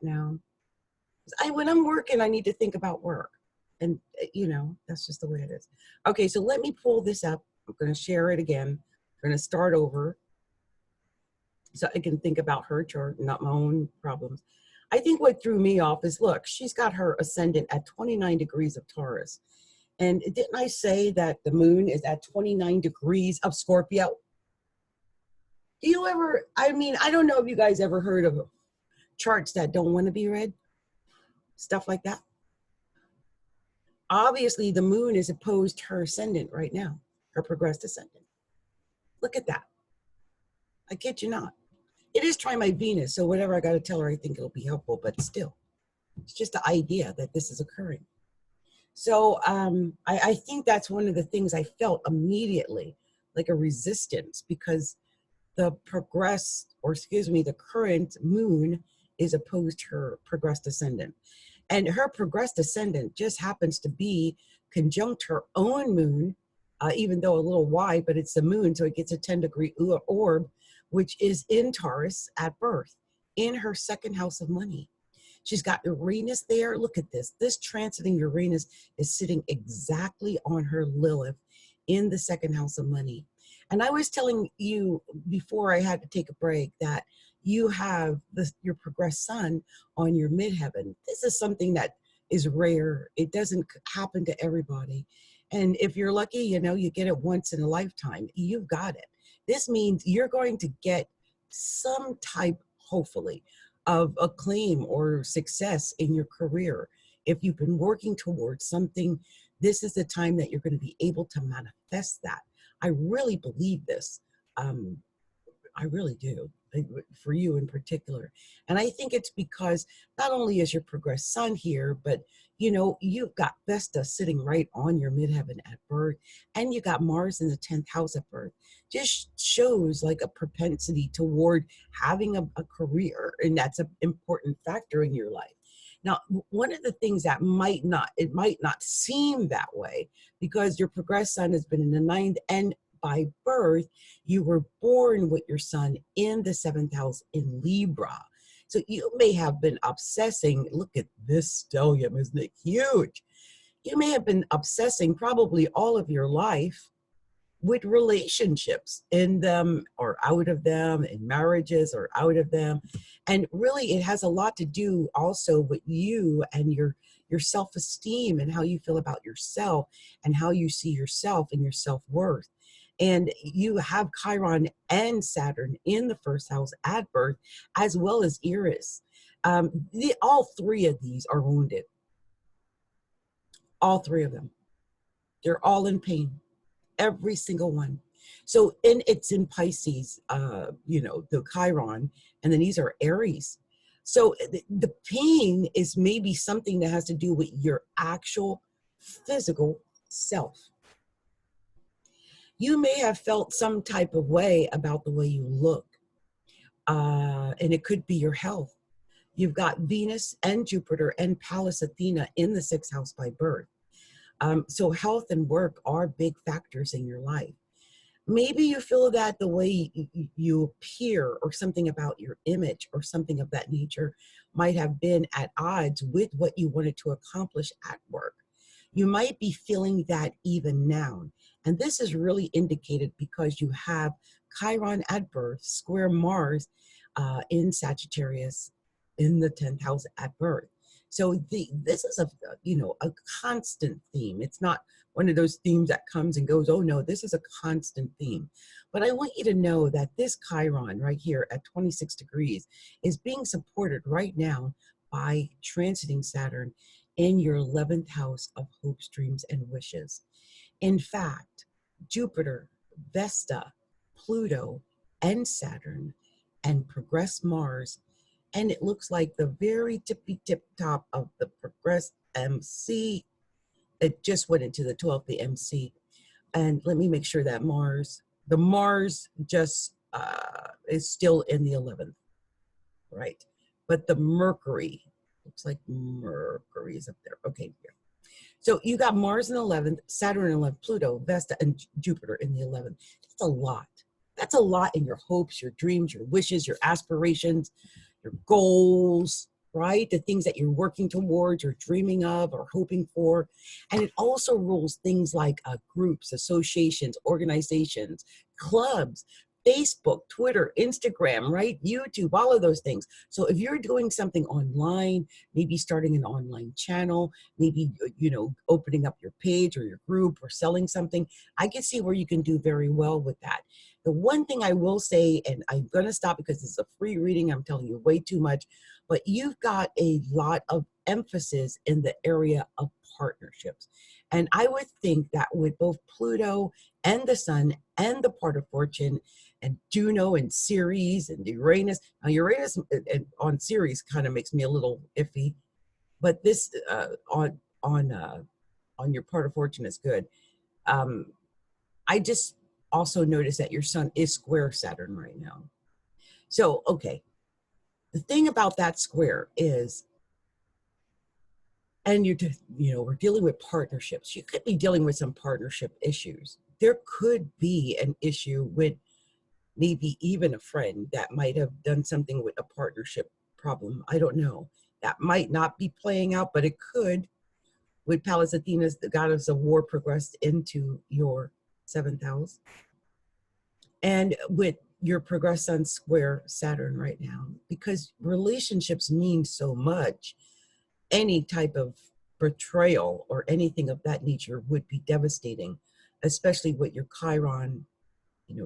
now. When I'm working, I need to think about work. And, that's just the way it is. Okay, so let me pull this up. I'm going to share it again. I'm going to start over so I can think about her chart, not my own problems. I think what threw me off is, look, she's got her ascendant at 29 degrees of Taurus. And didn't I say that the moon is at 29 degrees of Scorpio? Do you ever, I don't know if you guys ever heard of charts that don't want to be read, stuff like that. Obviously, the moon is opposed to her ascendant right now, her progressed ascendant. Look at that. I kid you not. It is trying my Venus, so whatever I got to tell her, I think it'll be helpful, but still, it's just the idea that this is occurring. So I think that's one of the things I felt immediately, like a resistance, because the current moon is opposed to her progressed ascendant. And her progressed ascendant just happens to be conjunct her own moon, even though a little wide, but it's the moon, so it gets a 10-degree orb, which is in Taurus at birth, in her second house of money. She's got Uranus there. Look at this. This transiting Uranus is sitting exactly on her Lilith in the second house of money. And I was telling you before I had to take a break that you have your progressed sun on your midheaven. This is something that is rare. It doesn't happen to everybody. And if you're lucky, you get it once in a lifetime. You've got it. This means you're going to get some type, hopefully, of acclaim or success in your career. If you've been working towards something, this is the time that you're going to be able to manifest that. I really believe this. I really do, for you in particular. And I think it's because not only is your progressed sun here, but you've got Vesta sitting right on your midheaven at birth, and you got Mars in the 10th house at birth. Just shows like a propensity toward having a career, and that's an important factor in your life. Now, one of the things that might not seem that way, because your progressed sun has been in the 9th, and by birth, you were born with your sun in the 7th house in Libra. So you may have been obsessing, look at this stellium, isn't it huge? You may have been obsessing probably all of your life with relationships, in them or out of them, in marriages or out of them. And really, it has a lot to do also with you and your self-esteem and how you feel about yourself and how you see yourself and your self-worth. And you have Chiron and Saturn in the first house at birth, as well as Eris. All three of these are wounded. All three of them. They're all in pain. Every single one. So it's in Pisces, the Chiron, and then these are Aries. So the pain is maybe something that has to do with your actual physical self. You may have felt some type of way about the way you look, and it could be your health. You've got Venus and Jupiter and Pallas Athena in the 6th house by birth. So health and work are big factors in your life. Maybe you feel that the way you appear or something about your image or something of that nature might have been at odds with what you wanted to accomplish at work. You might be feeling that even now. And this is really indicated because you have Chiron at birth, square Mars in Sagittarius in the 10th house at birth. So this is a constant theme. It's not one of those themes that comes and goes. Oh no, this is a constant theme. But I want you to know that this Chiron right here at 26 degrees is being supported right now by transiting Saturn in your 11th house of hopes, dreams, and wishes. In fact, Jupiter, Vesta, Pluto, and Saturn, and progressed Mars, and it looks like the very tippy tip top of the progressed MC, it just went into the 12th, the MC. And let me make sure that the Mars just is still in the 11th, right? But the Mercury, looks like Mercury is up there. Okay, here. So you got Mars in the 11th, Saturn in the 11th, Pluto, Vesta, and Jupiter in the 11th. That's a lot. That's a lot in your hopes, your dreams, your wishes, your aspirations, your goals, right? The things that you're working towards or dreaming of or hoping for. And it also rules things like groups, associations, organizations, clubs, Facebook, Twitter, Instagram, right? YouTube, all of those things. So if you're doing something online, maybe starting an online channel, maybe, opening up your page or your group or selling something, I can see where you can do very well with that. The one thing I will say, and I'm going to stop because this is a free reading, I'm telling you way too much, but you've got a lot of emphasis in the area of partnerships. And I would think that with both Pluto and the Sun and the part of fortune and Juno and Ceres and Uranus, now Uranus on Ceres kind of makes me a little iffy, but this on your part of fortune is good. I just also noticed that your Sun is square Saturn right now. So, okay. The thing about that square is, and we're dealing with partnerships. You could be dealing with some partnership issues. There could be an issue with maybe even a friend that might have done something with a partnership problem. I don't know. That might not be playing out, but it could. With Pallas Athena, the goddess of war, progressed into your 7th house. And with your progress Sun square Saturn right now, because relationships mean so much, any type of betrayal or anything of that nature would be devastating, especially with your Chiron,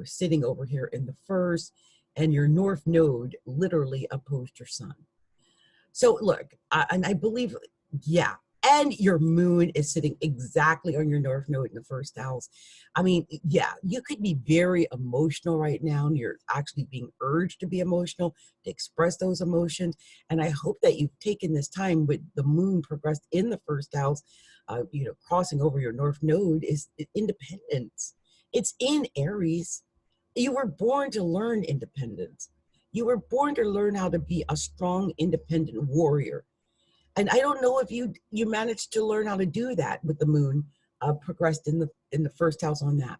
sitting over here in the first, and your North Node literally opposed your Sun. So look, and I believe, yeah, and your moon is sitting exactly on your North Node in the first house. I mean, yeah, you could be very emotional right now, and you're actually being urged to be emotional, to express those emotions. And I hope that you've taken this time with the moon progressed in the first house, crossing over your North Node is independence. It's in Aries. You were born to learn independence. You were born to learn how to be a strong, independent warrior. And I don't know if you managed to learn how to do that with the moon progressed in the first house on that.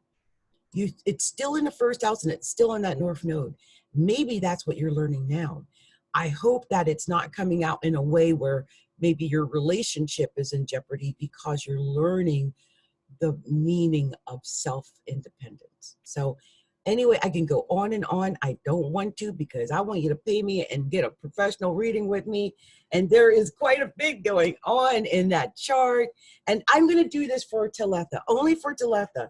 It's still in the first house and it's still on that North Node. Maybe that's what you're learning now. I hope that it's not coming out in a way where maybe your relationship is in jeopardy because you're learning the meaning of self-independence. So anyway, I can go on and on. I don't want to because I want you to pay me and get a professional reading with me. And there is quite a bit going on in that chart. And I'm going to do this for Taletha, only for Taletha.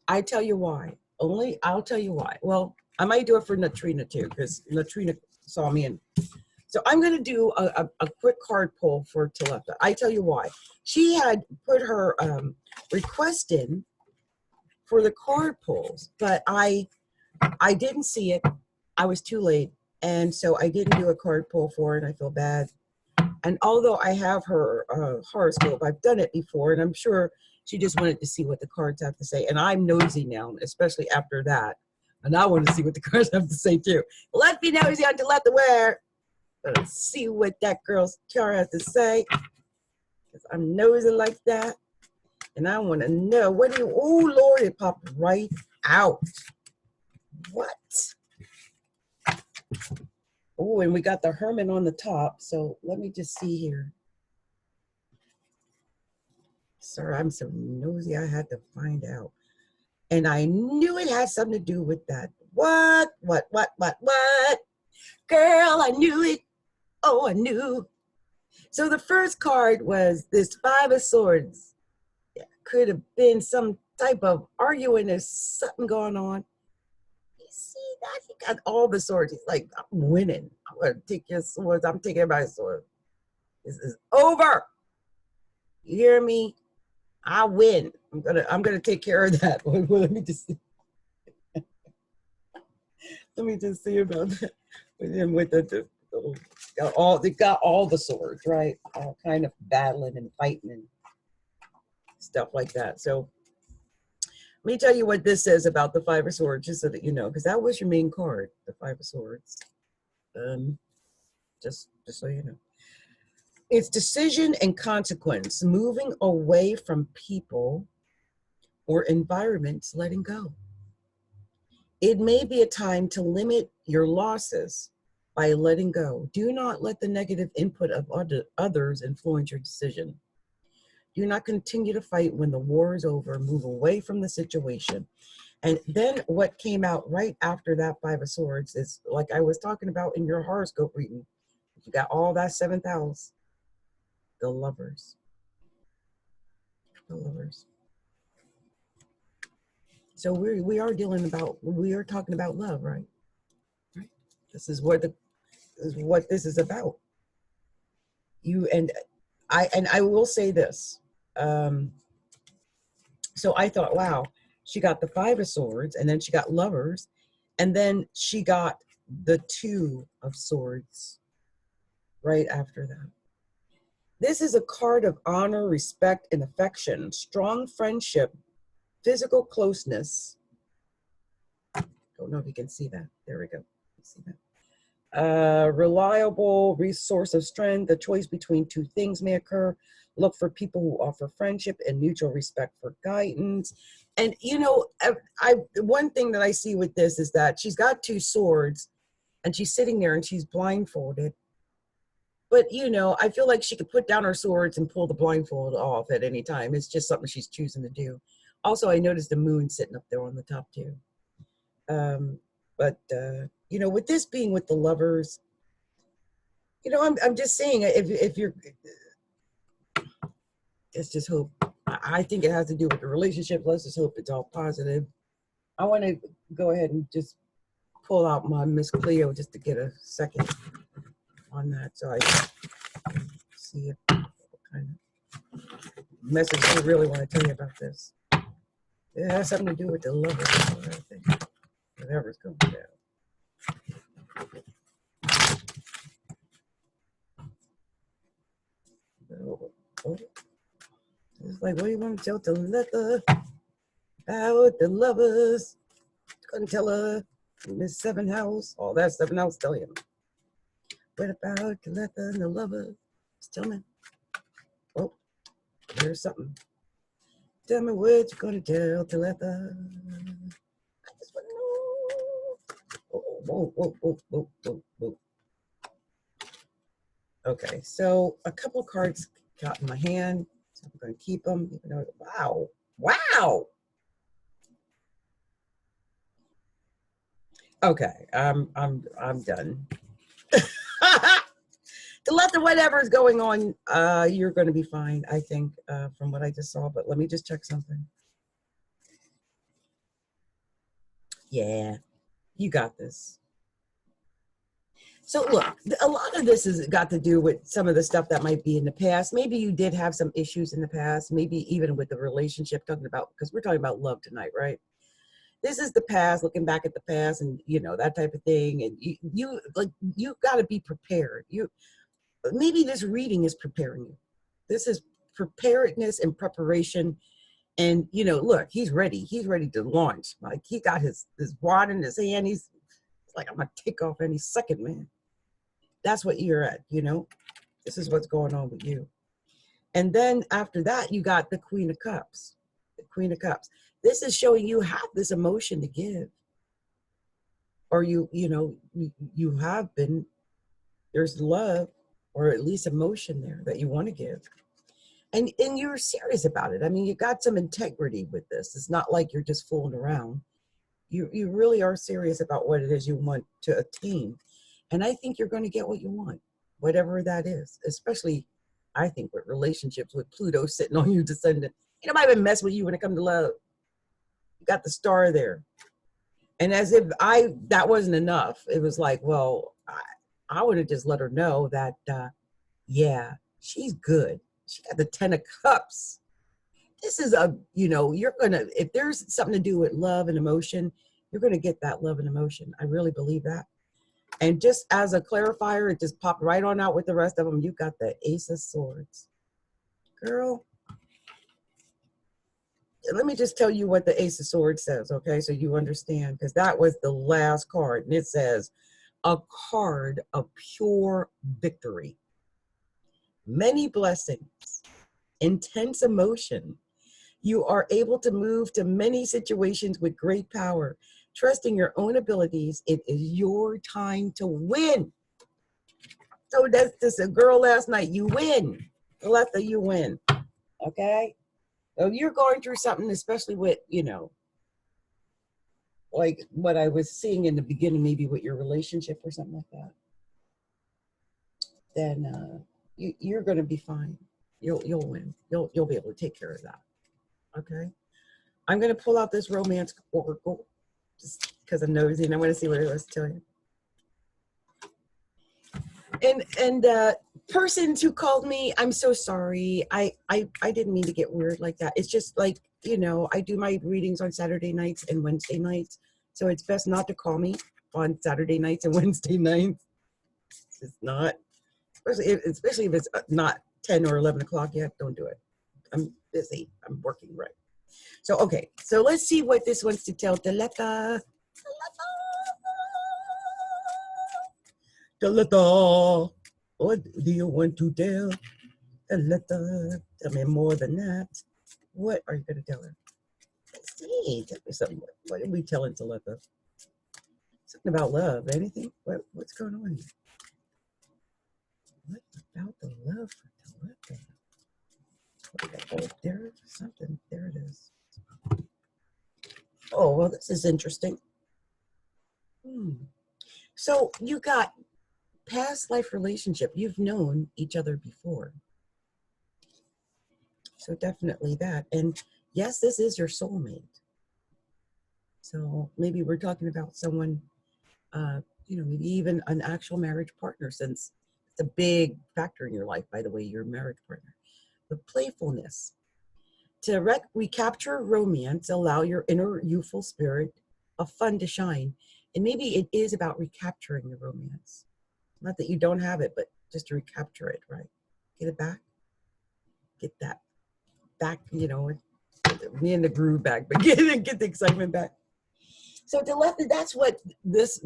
I tell you why. I'll tell you why. Well, I might do it for Nutrina too, because Nutrina saw me. And so I'm going to do a quick card pull for Taletha. I tell you why. She had put her request in for the card pulls, but I didn't see it. I was too late. And so I didn't do a card pull for it. I feel bad. And although I have her horoscope, I've done it before, and I'm sure she just wanted to see what the cards have to say. And I'm nosy now, especially after that. And I want to see what the cards have to say too. Let's be nosy on Taletha Ware. Let's see what that girl's chart has to say. Because I'm nosy like that. And I want to know, oh Lord, it popped right out. What? Oh, and we got the Hermit on the top. So let me just see here. Sorry, I'm so nosy. I had to find out. And I knew it had something to do with that. What? Girl, I knew it. Oh, I knew. So the first card was this 5 of Swords. Yeah, could have been some type of arguing. There's something going on. You see that? He got all the swords. He's like, I'm winning. I'm going to take your swords. I'm taking everybody's sword. This is over. You hear me? I win. I'm gonna take care of that. Well, let me just see. Let me just see about that. With him with they got all the swords, right? All kind of battling and fighting and stuff like that. So let me tell you what this says about the 5 of Swords, just so that you know, because that was your main card, the 5 of Swords. Just so you know. It's decision and consequence, moving away from people or environments, letting go. It may be a time to limit your losses by letting go. Do not let the negative input of others influence your decision. Do not continue to fight when the war is over. Move away from the situation. And then what came out right after that Five of Swords is, like I was talking about in your horoscope reading, you got all that seventh house, the Lovers. The Lovers. So we are talking about love, right? Right. This is what this is about. You and I will say this. So I thought, wow, she got the Five of Swords, and then she got Lovers, and then she got the Two of Swords right after that. This is a card of honor, respect, and affection, strong friendship, physical closeness. Don't know if you can see that. There we go. See that? Reliable resource of strength. The choice between two things may occur. Look for people who offer friendship and mutual respect for guidance. And you know, one thing that I see with this is that she's got two swords, and she's sitting there and she's blindfolded. But you know, I feel like she could put down her swords and pull the blindfold off at any time. It's just something she's choosing to do. Also, I noticed the moon sitting up there on the top too. You know, with this being with the Lovers, you know, I'm just saying, if you're, let's just hope. I think it has to do with the relationship. Let's just hope it's all positive. I want to go ahead and just pull out my Miss Cleo just to get a second on that, so I can see what kind of message I really want to tell you about this. It has something to do with the Lovers, I think. Whatever's going down. Oh. It's like, what do you want to tell Taletha about the Lovers? Couldn't tell her Miss Seven House. Oh, that's Seven House, tell you. What about Taletha and the Lovers? Just tell me. Oh, there's something. Tell me what you're gonna tell Taletha. I just want to know. Whoa. Okay, so a couple cards got in my hand, so I'm going to keep them. Even though, wow. Okay, I'm done. To let the whatever is going on, you're going to be fine, I think, from what I just saw. But let me just check something. Yeah, you got this. So look, a lot of this has got to do with some of the stuff that might be in the past. Maybe you did have some issues in the past, maybe even with the relationship, talking about, because we're talking about love tonight, right? This is the past, looking back at the past, and you know, that type of thing. And you got to be prepared. Maybe this reading is preparing you. This is preparedness and preparation. And you know, look, he's ready to launch. Like, he got his wad in his hand. He's like, I'm gonna take off any second, man. That's what you're at, you know. This is what's going on with you. And then after that, you got the Queen of Cups. The Queen of Cups. This is showing you have this emotion to give. Or you have been, there's love, or at least emotion there that you want to give. And you're serious about it. I mean, you got some integrity with this. It's not like you're just fooling around. You really are serious about what it is you want to attain. And I think you're going to get what you want, whatever that is. Especially, I think, with relationships with Pluto sitting on your descendant. It might even mess with you when it comes to love. You got the star there. And as if that wasn't enough, it was like, well, I would have just let her know that, yeah, she's good. She got the 10 of Cups. This is you're going to, if there's something to do with love and emotion, you're going to get that love and emotion. I really believe that. And just as a clarifier, it just popped right on out with the rest of them. You got the Ace of Swords. Girl, let me just tell you what the Ace of Swords says, okay? So you understand, because that was the last card. And it says, a card of pure victory. Many blessings, intense emotion. You are able to move to many situations with great power. Trusting your own abilities, it is your time to win. So that's just a girl last night. You win. Taletha, you win. Okay? So you're going through something, especially with, you know, like what I was seeing in the beginning, maybe with your relationship or something like that. Then you're going to be fine. You'll win. You'll be able to take care of that. Okay? I'm going to pull out this romance oracle just because I'm nosy and I want to see what it was to tell you. And persons who called me, I'm so sorry. I didn't mean to get weird like that. It's just like, you know, I do my readings on Saturday nights and Wednesday nights. So it's best not to call me on Saturday nights and Wednesday nights. It's not, especially if it's not 10 or 11 o'clock yet, don't do it. I'm busy. I'm working, right? So, okay. So let's see what this wants to tell Taletha. Taletha, what do you want to tell Taletha? Tell me more than that. What are you going to tell her? Let's see. Tell me something. What are we telling Taletha? Something about love. Anything? What's going on here? What about the love for Taletha? Oh, there's something. There it is. Oh, well, this is interesting. So you got past life relationship. You've known each other before. So definitely that. And yes, this is your soulmate. So maybe we're talking about someone, you know, maybe even an actual marriage partner, since it's a big factor in your life, by the way, your marriage partner. The playfulness. To recapture romance, allow your inner youthful spirit of fun to shine. And maybe it is about recapturing the romance. Not that you don't have it, but just to recapture it, right? Get it back. Get that back, you know, me in the groove back, but get the excitement back. So Taletha, that's what this,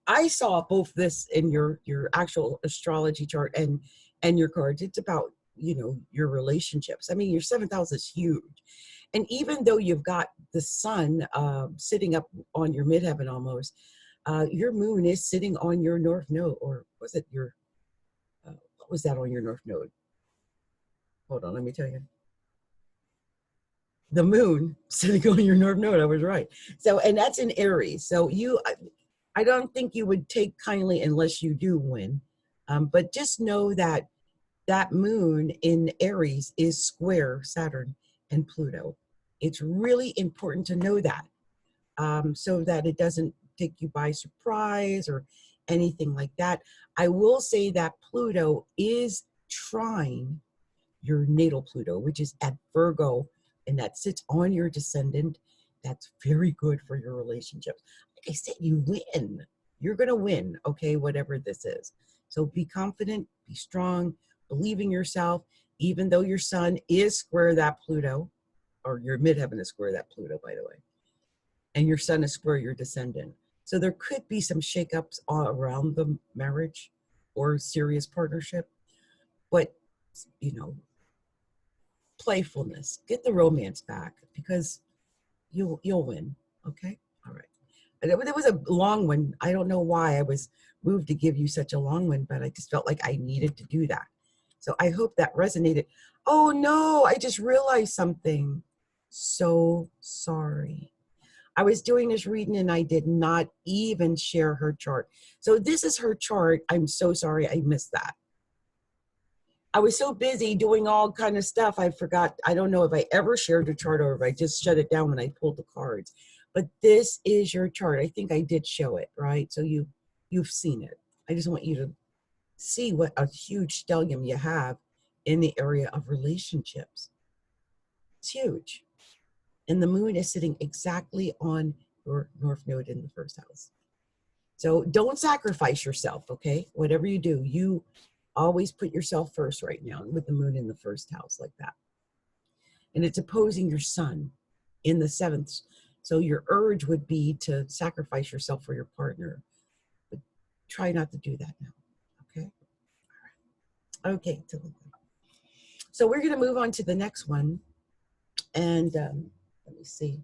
I saw both this in your actual astrology chart and your cards. It's about, you know, your relationships. I mean, your 7th house is huge. And even though you've got the sun sitting up on your midheaven almost, your moon is sitting on your north node, or was it your, what was that on your north node? Hold on, let me tell you. The moon sitting on your north node, I was right. So, and that's in Aries. So I don't think you would take kindly unless you do win. But just know that that moon in Aries is square Saturn and Pluto. It's really important to know that, so that it doesn't take you by surprise or anything like that. I will say that Pluto is trine your natal Pluto, which is at Virgo, and that sits on your descendant. That's very good for your relationships. Like I said, you win. You're going to win, okay, whatever this is. So be confident, be strong, believe in yourself, even though your sun is square that Pluto, or your midheaven is square that Pluto, by the way, and your sun is square your descendant. So there could be some shakeups all around the marriage or serious partnership, but, you know, playfulness, get the romance back, because you'll win. Okay, all right. And it was a long one. I don't know why I was moved to give you such a long one, but I just felt like I needed to do that. So I hope that resonated. Oh no, I just realized something. So sorry. I was doing this reading and I did not even share her chart. So this is her chart. I'm so sorry I missed that. I was so busy doing all kind of stuff, I forgot. I don't know if I ever shared the chart or if I just shut it down when I pulled the cards. But this is your chart. I think I did show it, right? So you've seen it. I just want you to see what a huge stellium you have in the area of relationships. It's huge. And the moon is sitting exactly on your north node in the 1st house. So don't sacrifice yourself, okay? Whatever you do, you always put yourself first right now with the moon in the 1st house like that. And it's opposing your sun in the 7th. So your urge would be to sacrifice yourself for your partner. But try not to do that now, okay? All right. Okay, so we're going to move on to the next one. And let me see.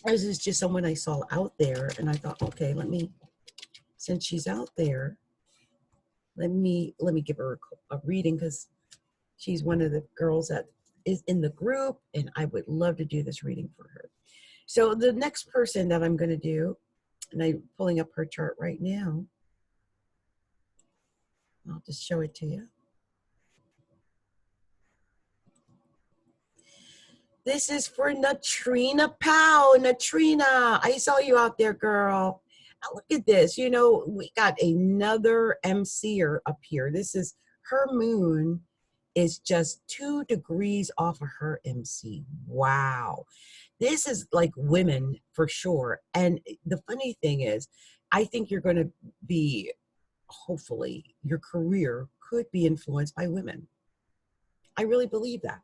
This is just someone I saw out there, and I thought, okay, since she's out there, let me give her a reading, because she's one of the girls that is in the group, and I would love to do this reading for her. So the next person that I'm going to do, and I'm pulling up her chart right now. I'll just show it to you. This is for Nutrina Powell. Nutrina, I saw you out there, girl. Now look at this. You know, we got another MCer up here. This is her moon is just 2 degrees off of her MC. Wow. This is like women for sure. And the funny thing is, I think you're going to be, hopefully, your career could be influenced by women. I really believe that.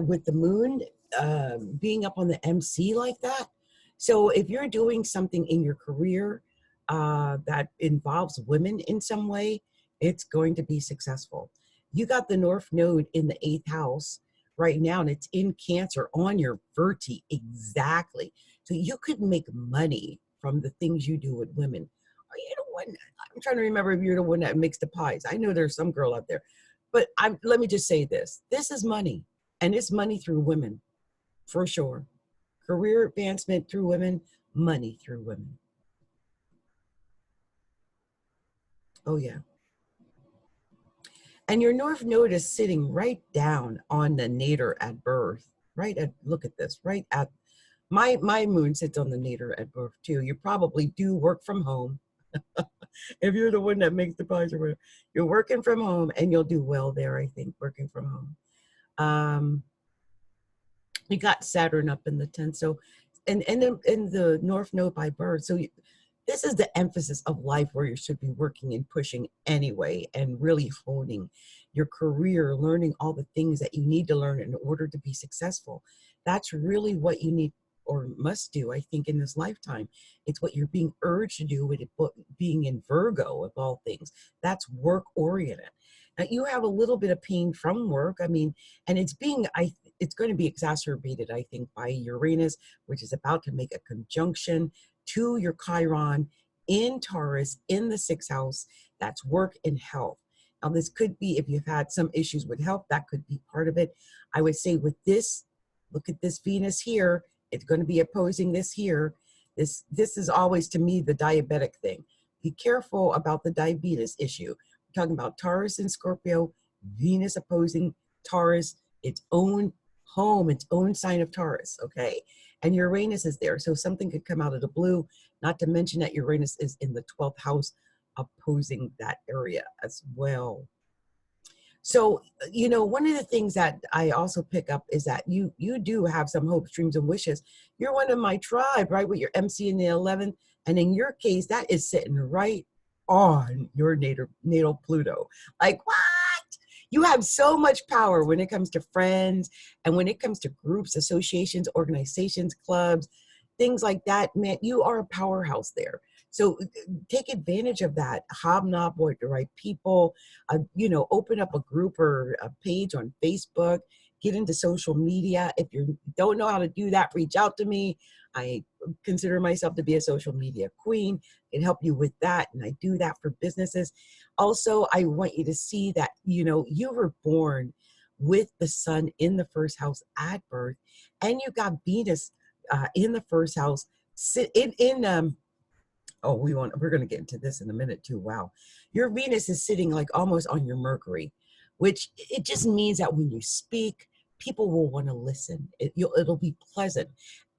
With the moon being up on the MC like that. So if you're doing something in your career that involves women in some way, it's going to be successful. You got the North Node in the 8th house right now, and it's in Cancer on your Verti. Exactly. So you could make money from the things you do with women. Are you the one? I'm trying to remember if you're the one that makes the pies. I know there's some girl out there. But let me just say this. This is money. And it's money through women, for sure. Career advancement through women, money through women. Oh, yeah. And your North Node is sitting right down on the nadir at birth. Right at, look at this, right at, my moon sits on the nadir at birth too. You probably do work from home. If you're the one that makes the pies or whatever, you're working from home, and you'll do well there, I think, working from home. You got Saturn up in the 10th, so and in the North Node by birth. So this is the emphasis of life where you should be working and pushing anyway, and really honing your career, learning all the things that you need to learn in order to be successful. That's really what you need or must do, I think, in this lifetime. It's what you're being urged to do with it, being in Virgo of all things. That's work oriented. Now you have a little bit of pain from work. I mean, and it's going to be exacerbated, I think, by Uranus, which is about to make a conjunction to your Chiron in Taurus in the 6th house. That's work and health. Now this could be, if you've had some issues with health, that could be part of it. I would say with this, look at this Venus here. It's going to be opposing this here. This is always, to me, the diabetic thing. Be careful about the diabetes issue. We're talking about Taurus and Scorpio, Venus opposing Taurus, its own home, its own sign of Taurus, okay? And Uranus is there, so something could come out of the blue, not to mention that Uranus is in the 12th house opposing that area as well. So, you know, one of the things that I also pick up is that you do have some hopes, dreams, and wishes. You're one of my tribe, right, with your MC in the 11th, and in your case, that is sitting right on your natal Pluto. Like, what? You have so much power when it comes to friends and when it comes to groups, associations, organizations, clubs, things like that. Man, you are a powerhouse there. So take advantage of that. Hobnob with the right people. You know, open up a group or a page on Facebook. Get into social media. If you don't know how to do that, reach out to me. I consider myself to be a social media queen. I can help you with that, and I do that for businesses. Also, I want you to see that, you know, you were born with the sun in the 1st house at birth, and you got Venus in the 1st house. We're going to get into this in a minute too. Wow. Your Venus is sitting like almost on your Mercury, which it just means that when you speak, people will want to listen. It'll be pleasant.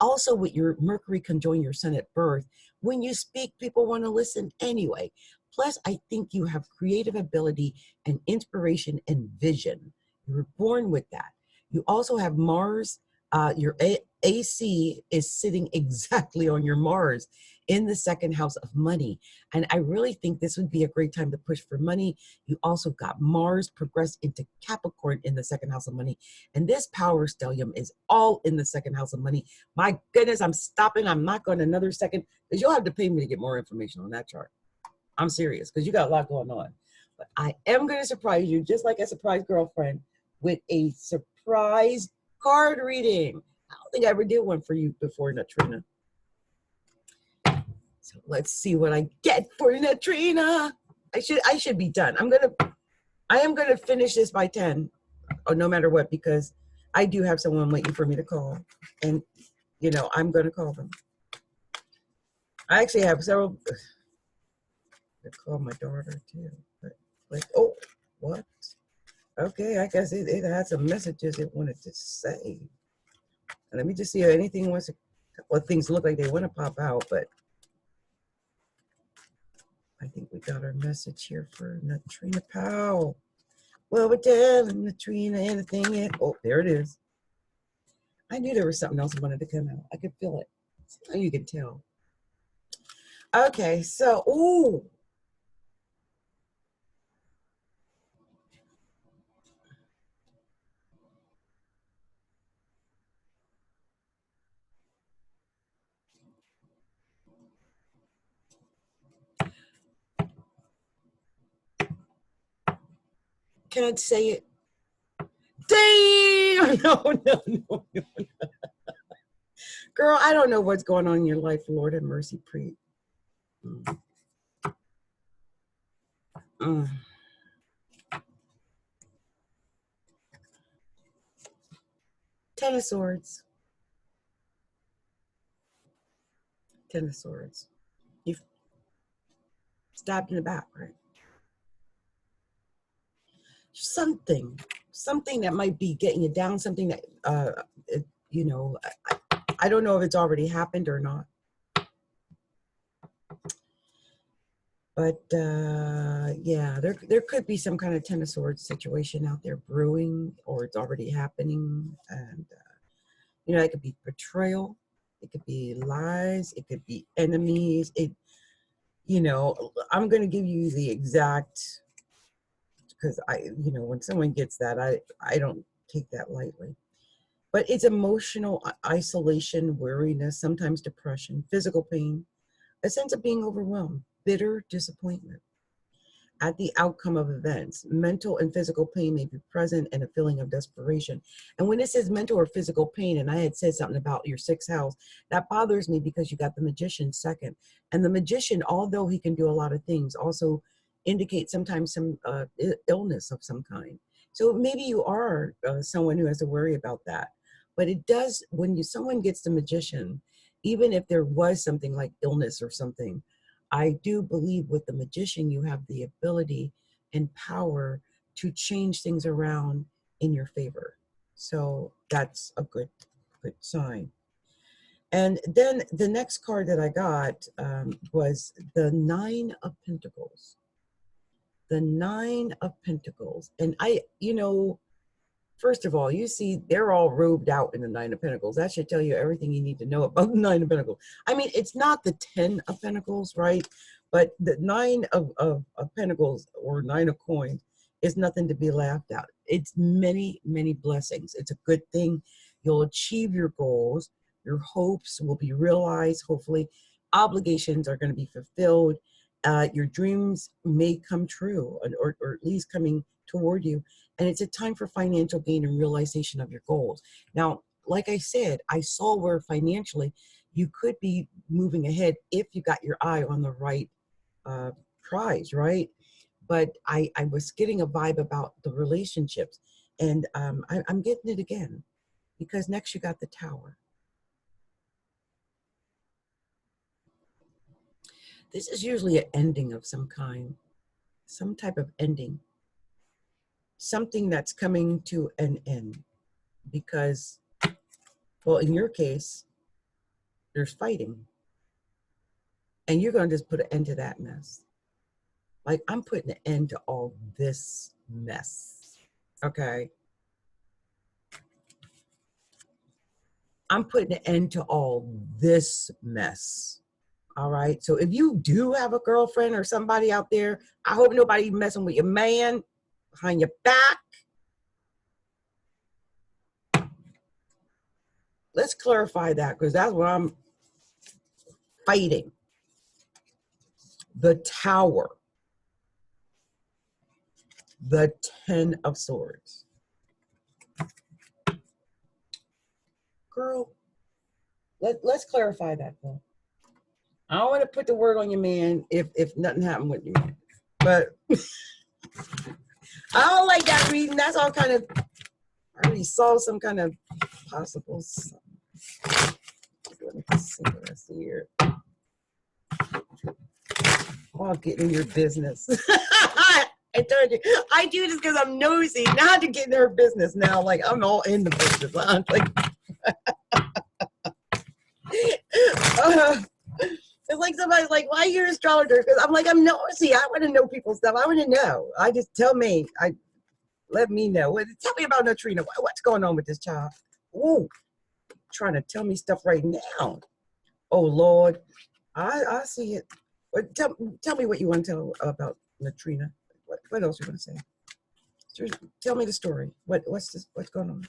Also, with your Mercury conjoin your sun at birth, when you speak, people want to listen anyway. Plus, I think you have creative ability and inspiration and vision. You were born with that. You also have Mars. Your AC is sitting exactly on your Mars in the 2nd house of money. And I really think this would be a great time to push for money. You also got Mars progressed into Capricorn in the 2nd house of money. And this power stellium is all in the 2nd house of money. My goodness, I'm stopping. I'm not going another second, because you'll have to pay me to get more information on that chart. I'm serious, because you got a lot going on. But I am going to surprise you, just like a surprise girlfriend, with a surprise card reading. don't think I ever did one for you before, Nutrina. So let's see what I get for Nutrina. I should be done. I am gonna finish this by 10, or no matter what, because I do have someone waiting for me to call, and you know I'm gonna call them. I actually have several. I call my daughter too, but like, oh, what? Okay, I guess it had some messages it wanted to say. Let me just see if anything wants to. Well, things look like they want to pop out, but I think we got our message here for Nutrina Powell. Well, we're telling Nutrina anything. Oh, there it is. I knew there was something else that wanted to come out. I could feel it. So you can tell. Okay, so, ooh. Can I say it? Damn! No. Girl, I don't know what's going on in your life. Lord have mercy, Preet. Mm. 10 of Swords. 10 of Swords. You've stabbed in the back, right? Something that might be getting you down, something that, you know, I don't know if it's already happened or not. But yeah, there could be some kind of 10 of Swords situation out there brewing, or it's already happening. And, you know, it could be betrayal. It could be lies. It could be enemies. You know, I'm going to give you the exact, because you know, when someone gets that, I don't take that lightly. But it's emotional isolation, weariness, sometimes depression, physical pain, a sense of being overwhelmed, bitter disappointment at the outcome of events. Mental and physical pain may be present, and a feeling of desperation. And when it says mental or physical pain, and I had said something about your 6th house, that bothers me because you got the Magician second. And the Magician, although he can do a lot of things, also indicates sometimes some illness of some kind. So maybe you are someone who has to worry about that. But it does, when someone gets the Magician, even if there was something like illness or something, I do believe with the Magician, you have the ability and power to change things around in your favor. So that's a good sign. And then the next card that I got was the 9 of Pentacles. The 9 of Pentacles. And you know, first of all, you see they're all robed out in the 9 of Pentacles. That should tell you everything you need to know about the 9 of Pentacles. I mean, it's not the 10 of Pentacles, right? But the 9 of Pentacles, or 9 of Coins, is nothing to be laughed at. It's many, many blessings. It's a good thing. You'll achieve your goals. Your hopes will be realized, hopefully. Obligations are going to be fulfilled. Your dreams may come true, or at least coming toward you. And it's a time for financial gain and realization of your goals. Now, like I said, I saw where financially you could be moving ahead if you got your eye on the right prize, right? But I was getting a vibe about the relationships. And I'm getting it again, because next you got the Tower. This is usually an ending of some kind, some type of ending. Something that's coming to an end, because, well, in your case, there's fighting, and you're going to just put an end to that mess. Like, I'm putting an end to all this mess, okay? I'm putting an end to all this mess, all right? So if you do have a girlfriend or somebody out there, I hope nobody messing with your man behind your back. Let's clarify that, because that's what I'm fighting. The Tower. The 10 of Swords. girl, let's clarify that though. I don't want to put the word on your man if nothing happened with you. But I don't like that reading. That's all kind of, I already saw some kind of possible something. Let me see what I see here. I'll get in your business. I told you, I do this because I'm nosy, not to get in their business now. Like, I'm all in the business. I'm like, it's like somebody's like, why are you an astrologer? Because I'm like, I'm nosy. I want to know people's stuff. I want to know. I just tell me. Let me know. Tell me about Nutrina. What's going on with this child? Ooh, trying to tell me stuff right now. Oh, Lord. I see it. But tell me what you want to tell about Nutrina. What else you want to say? Tell me the story. What's going on?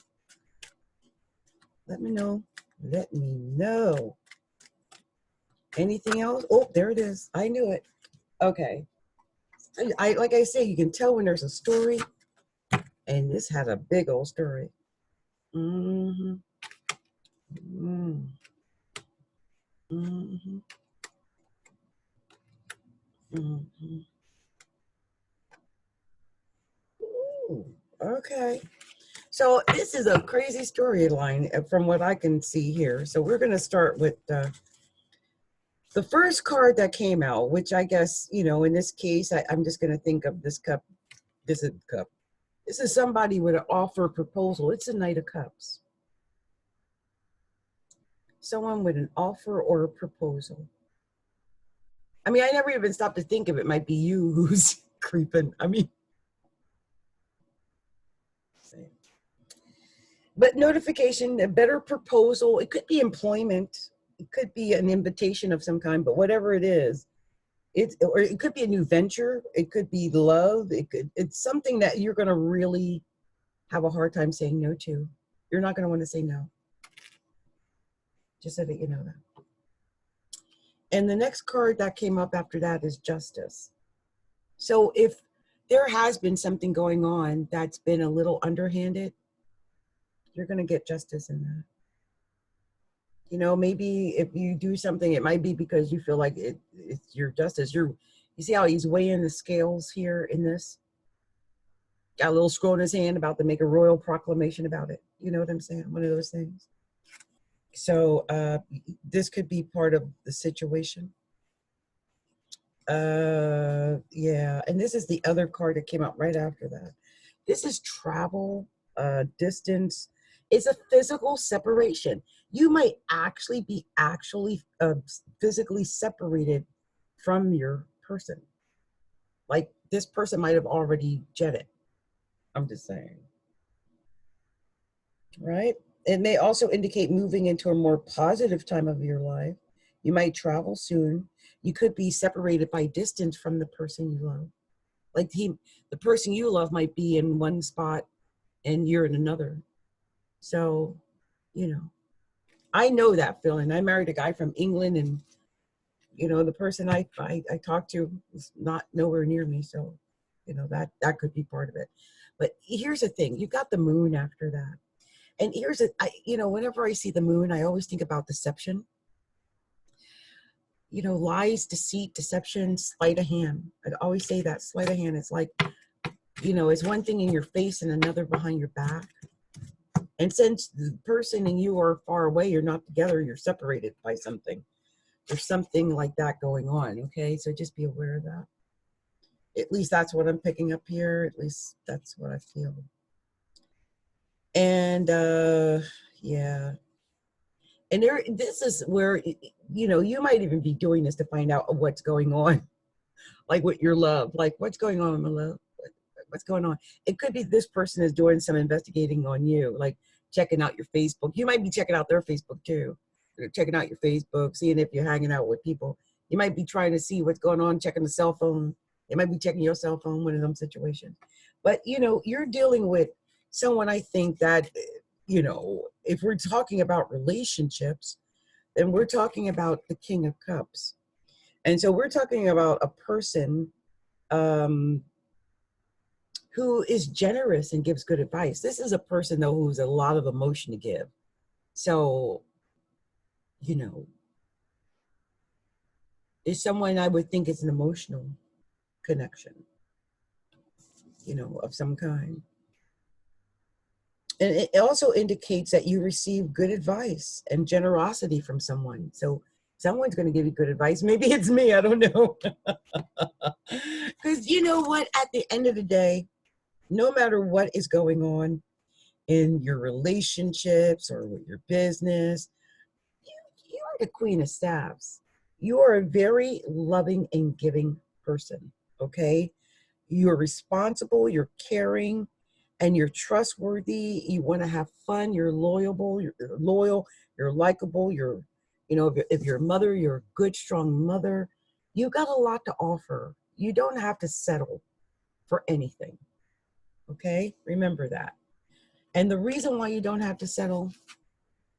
Let me know. Let me know. Anything else? Oh, there it is. I knew it. Okay. Like I say, you can tell when there's a story, and this had a big old story. Mm-hmm. Mm-hmm. Mm-hmm. Mm-hmm. Ooh, okay. So this is a crazy storyline from what I can see here. So we're going to start with the first card that came out, which I guess, in this case, I'm just going to think of this cup. This is cup. This is somebody with an offer proposal. It's a Knight of Cups. Someone with an offer or a proposal. I mean, I never even stopped to think of it. Might be you who's creeping. I mean, but notification, a better proposal. It could be employment. It could be an invitation of some kind, but whatever it is, or it could be a new venture. It could be love. It's something that you're going to really have a hard time saying no to. You're not going to want to say no. Just so that you know that. And the next card that came up after that is Justice. So if there has been something going on that's been a little underhanded, you're going to get justice in that. Maybe if you do something, it might be because you feel like it's your justice. You see how he's weighing the scales here in this? Got a little scroll in his hand about to make a royal proclamation about it. You know what I'm saying? One of those things. So this could be part of the situation. Yeah, and this is the other card that came out right after that. This is travel, distance. It's a physical separation. You might actually be physically separated from your person. Like this person might have already jetted. I'm just saying. Right? It may also indicate moving into a more positive time of your life. You might travel soon. You could be separated by distance from the person you love. Like the person you love might be in one spot and you're in another. So, I know that feeling. I married a guy from England, and the person I talked to is not nowhere near me. So, that could be part of it. But here's the thing: you got the moon after that, and whenever I see the moon, I always think about deception. Lies, deceit, deception, sleight of hand. I always say that sleight of hand is like, it's one thing in your face and another behind your back. And since the person and you are far away, you're not together, you're separated by something. There's something like that going on, okay? So just be aware of that. At least that's what I'm picking up here. At least that's what I feel. And, yeah. And this is where, you might even be doing this to find out what's going on. Like with your love. Like, what's going on, my love? What's going on? It could be this person is doing some investigating on you, like checking out your Facebook. You might be checking out their Facebook too. You're checking out your Facebook, seeing if you're hanging out with people. You might be trying to see what's going on, checking the cell phone. They might be checking your cell phone, one of them situations. But, you're dealing with someone, I think that, if we're talking about relationships, then we're talking about the King of Cups. And so we're talking about a person who is generous and gives good advice. This is a person, though, who's a lot of emotion to give. So, you know, it's someone I would think is an emotional connection, you know, of some kind. And it also indicates that you receive good advice and generosity from someone. So someone's going to give you good advice. Maybe it's me, I don't know. Because you know what, at the end of the day, no matter what is going on in your relationships or with your business, you are the Queen of Staffs. You are a very loving and giving person, okay? You're responsible, you're caring, and you're trustworthy. You want to have fun, you're loyal, you're likable, you're, you know, if you're a mother, you're a good, strong mother. You got a lot to offer. You don't have to settle for anything, okay? Remember that. And the reason why you don't have to settle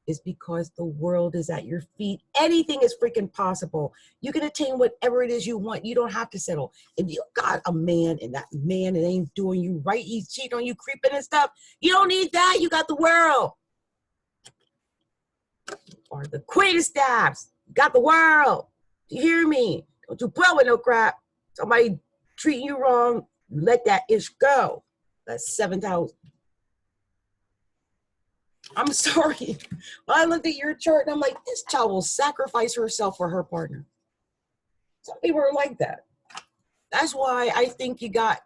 is because the world is at your feet. Anything is freaking possible. You can attain whatever it is you want. You don't have to settle. If you got a man and that man that ain't doing you right, he's cheating on you, creeping and stuff, you don't need that. You got the world. Or the Queen of Staffs. You got the world. You hear me? Don't you blow with no crap. Somebody treating you wrong, let that ish go. That's 7th house. I'm sorry. I looked at your chart and I'm like, this child will sacrifice herself for her partner. Some people are like that. That's why I think you got,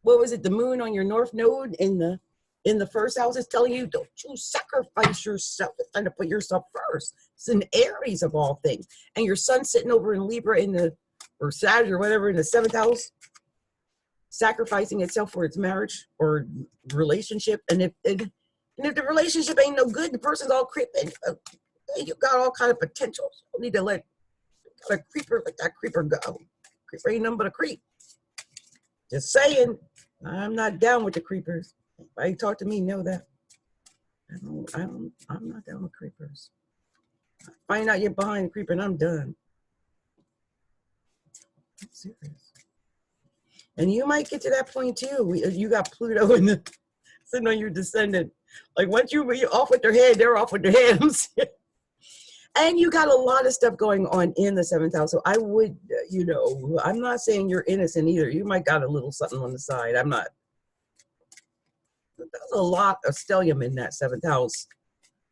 what was it, the moon on your north node in the 1st house is telling you, don't you sacrifice yourself. It's time to put yourself first. It's in Aries of all things. And your sun's sitting over in Libra or Saturn or whatever in the 7th house, sacrificing itself for its marriage or relationship. And if the relationship ain't no good, the person's all creeping. You got all kind of potential. You need to let a creeper, let that creeper go. Creeper ain't nothing but a creep. Just saying, I'm not down with the creepers. If you talk to me, know that. I'm not down with creepers. Find out you're behind the creeper and I'm done. I'm serious. And you might get to that point too. You got Pluto sitting on your descendant. Like once you're off with their head, they're off with their head. And you got a lot of stuff going on in the 7th house. So I would, you know, I'm not saying you're innocent either. You might got a little something on the side. I'm not. There's a lot of stellium in that 7th house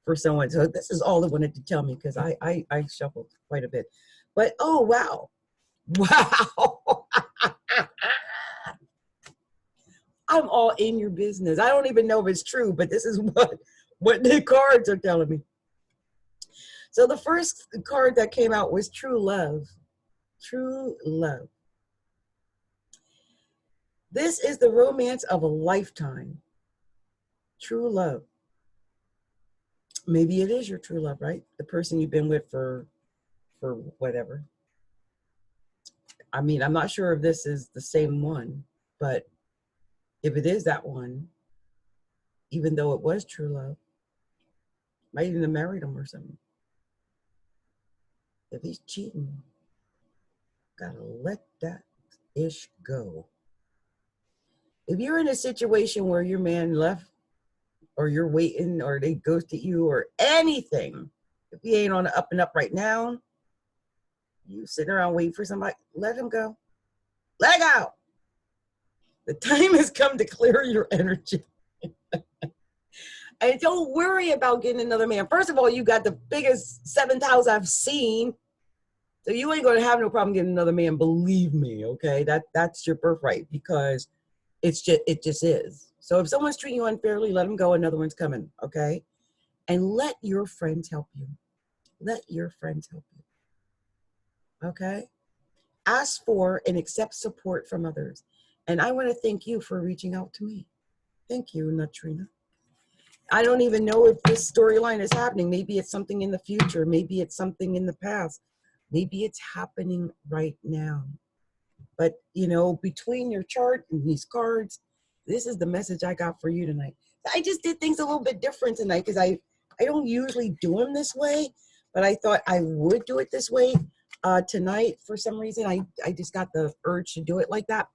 for someone. So this is all they wanted to tell me because I shuffled quite a bit. But oh, wow. Wow. I'm all in your business. I don't even know if it's true, but this is what the cards are telling me. So the first card that came out was True Love. True Love. This is the romance of a lifetime. True love. Maybe it is your true love, right? The person you've been with for whatever. I mean, I'm not sure if this is the same one, but if it is that one, even though it was true love, might even have married him or something. If he's cheating, gotta let that ish go. If you're in a situation where your man left, or you're waiting, or they ghosted you, or anything, if he ain't on the up and up right now, you sitting around waiting for somebody, let him go. Let go. The time has come to clear your energy. And don't worry about getting another man. First of all, you got the biggest 7th house I've seen. So you ain't going to have no problem getting another man. Believe me, okay? That's your birthright because it just is. So if someone's treating you unfairly, let them go. Another one's coming, okay? And let your friends help you. Let your friends help you, okay? Ask for and accept support from others. And I want to thank you for reaching out to me. Thank you, Nutrina. I don't even know if this storyline is happening. Maybe it's something in the future. Maybe it's something in the past. Maybe it's happening right now. But, you know, between your chart and these cards, this is the message I got for you tonight. I just did things a little bit different tonight because I don't usually do them this way, but I thought I would do it this way tonight. For some reason, I just got the urge to do it like that.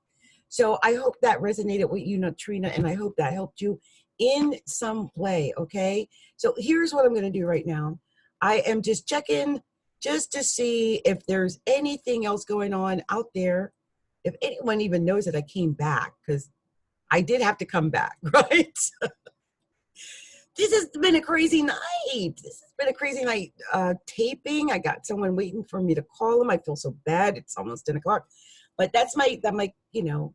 So I hope that resonated with you, Nutrina, and I hope that helped you. in some way, okay? So here's what I'm going to do right now. I am just checking just to see if there's anything else going on out there, if anyone even knows that I came back, because I did have to come back, right? This has been a crazy night. This has been a crazy night taping. I got someone waiting for me to call them. I feel so bad. It's almost 10 o'clock. But that's my, you know,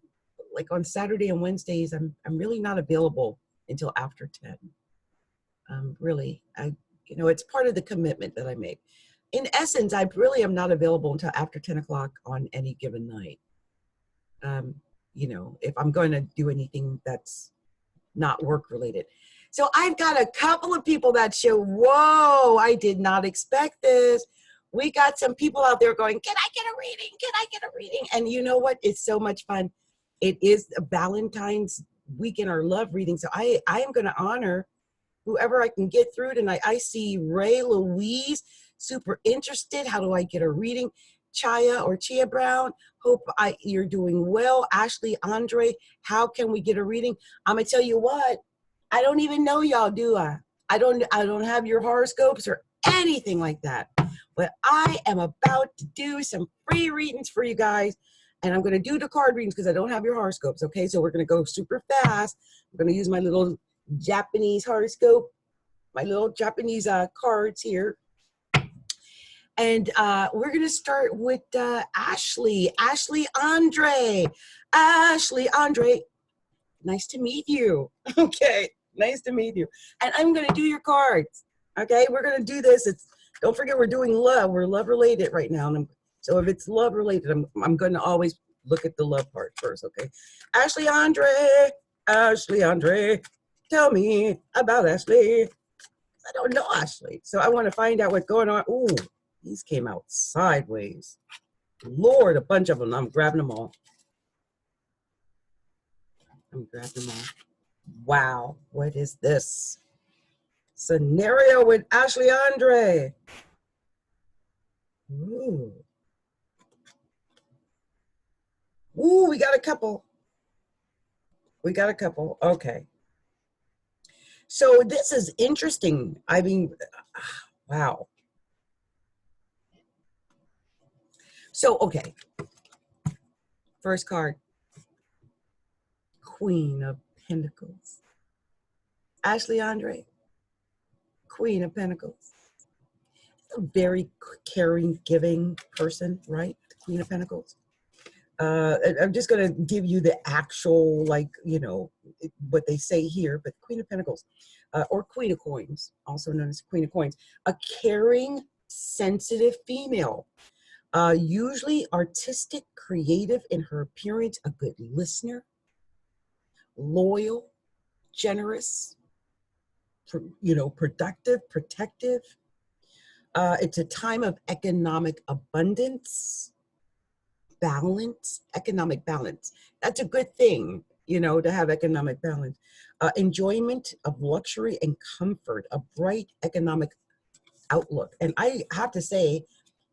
like on Saturday and Wednesdays, I'm really not available until after 10. Really, you know, it's part of the commitment that I make. In essence, I really am not available until after 10 o'clock on any given night. You know, if I'm going to do anything that's not work related. So I've got a couple of people that show, whoa, I did not expect this. We got some people out there going, can I get a reading? Can I get a reading? And you know what? It's so much fun. It is a Valentine's weekend or love reading. So I am going to honor whoever I can get through tonight. I see Rae Louise, super interested. How do I get a reading? Chia Brown, hope you're doing well. Ashley, Andre, how can we get a reading? I'm gonna tell you what, I don't even know y'all, do I? I don't have your horoscopes or anything like that. But I am about to do some free readings for you guys. And I'm gonna do the card readings because I don't have your horoscopes, okay? So we're gonna go super fast. I'm gonna use my little Japanese horoscope, my little Japanese cards here. And we're going to start with Ashley Andre. Ashley Andre, nice to meet you. Okay, nice to meet you. And I'm going to do your cards. Okay, we're going to do this. Don't forget we're doing love. We're love related right now. So if it's love related, I'm going to always look at the love part first. Okay, Ashley Andre, tell me about Ashley. I don't know Ashley, so I want to find out what's going on. Ooh. These came out sideways. Lord, a bunch of them. I'm grabbing them all. Wow, what is this? Scenario with Ashley Andre. Ooh. Ooh, we got a couple. Okay. So this is interesting. I mean, wow. So, okay. First card. Queen of Pentacles. Ashley Andre. Queen of Pentacles. A very caring, giving person, right? Queen of Pentacles. I'm just going to give you the actual, like, you know, what they say here, but Queen of Pentacles, or Queen of Coins, also known as Queen of Coins. A caring, sensitive female. Usually artistic, creative in her appearance, a good listener, loyal, generous, you know, productive, protective. It's a time of economic abundance, balance, economic balance. That's a good thing, you know, to have economic balance. Enjoyment of luxury and comfort, a bright economic outlook. And I have to say,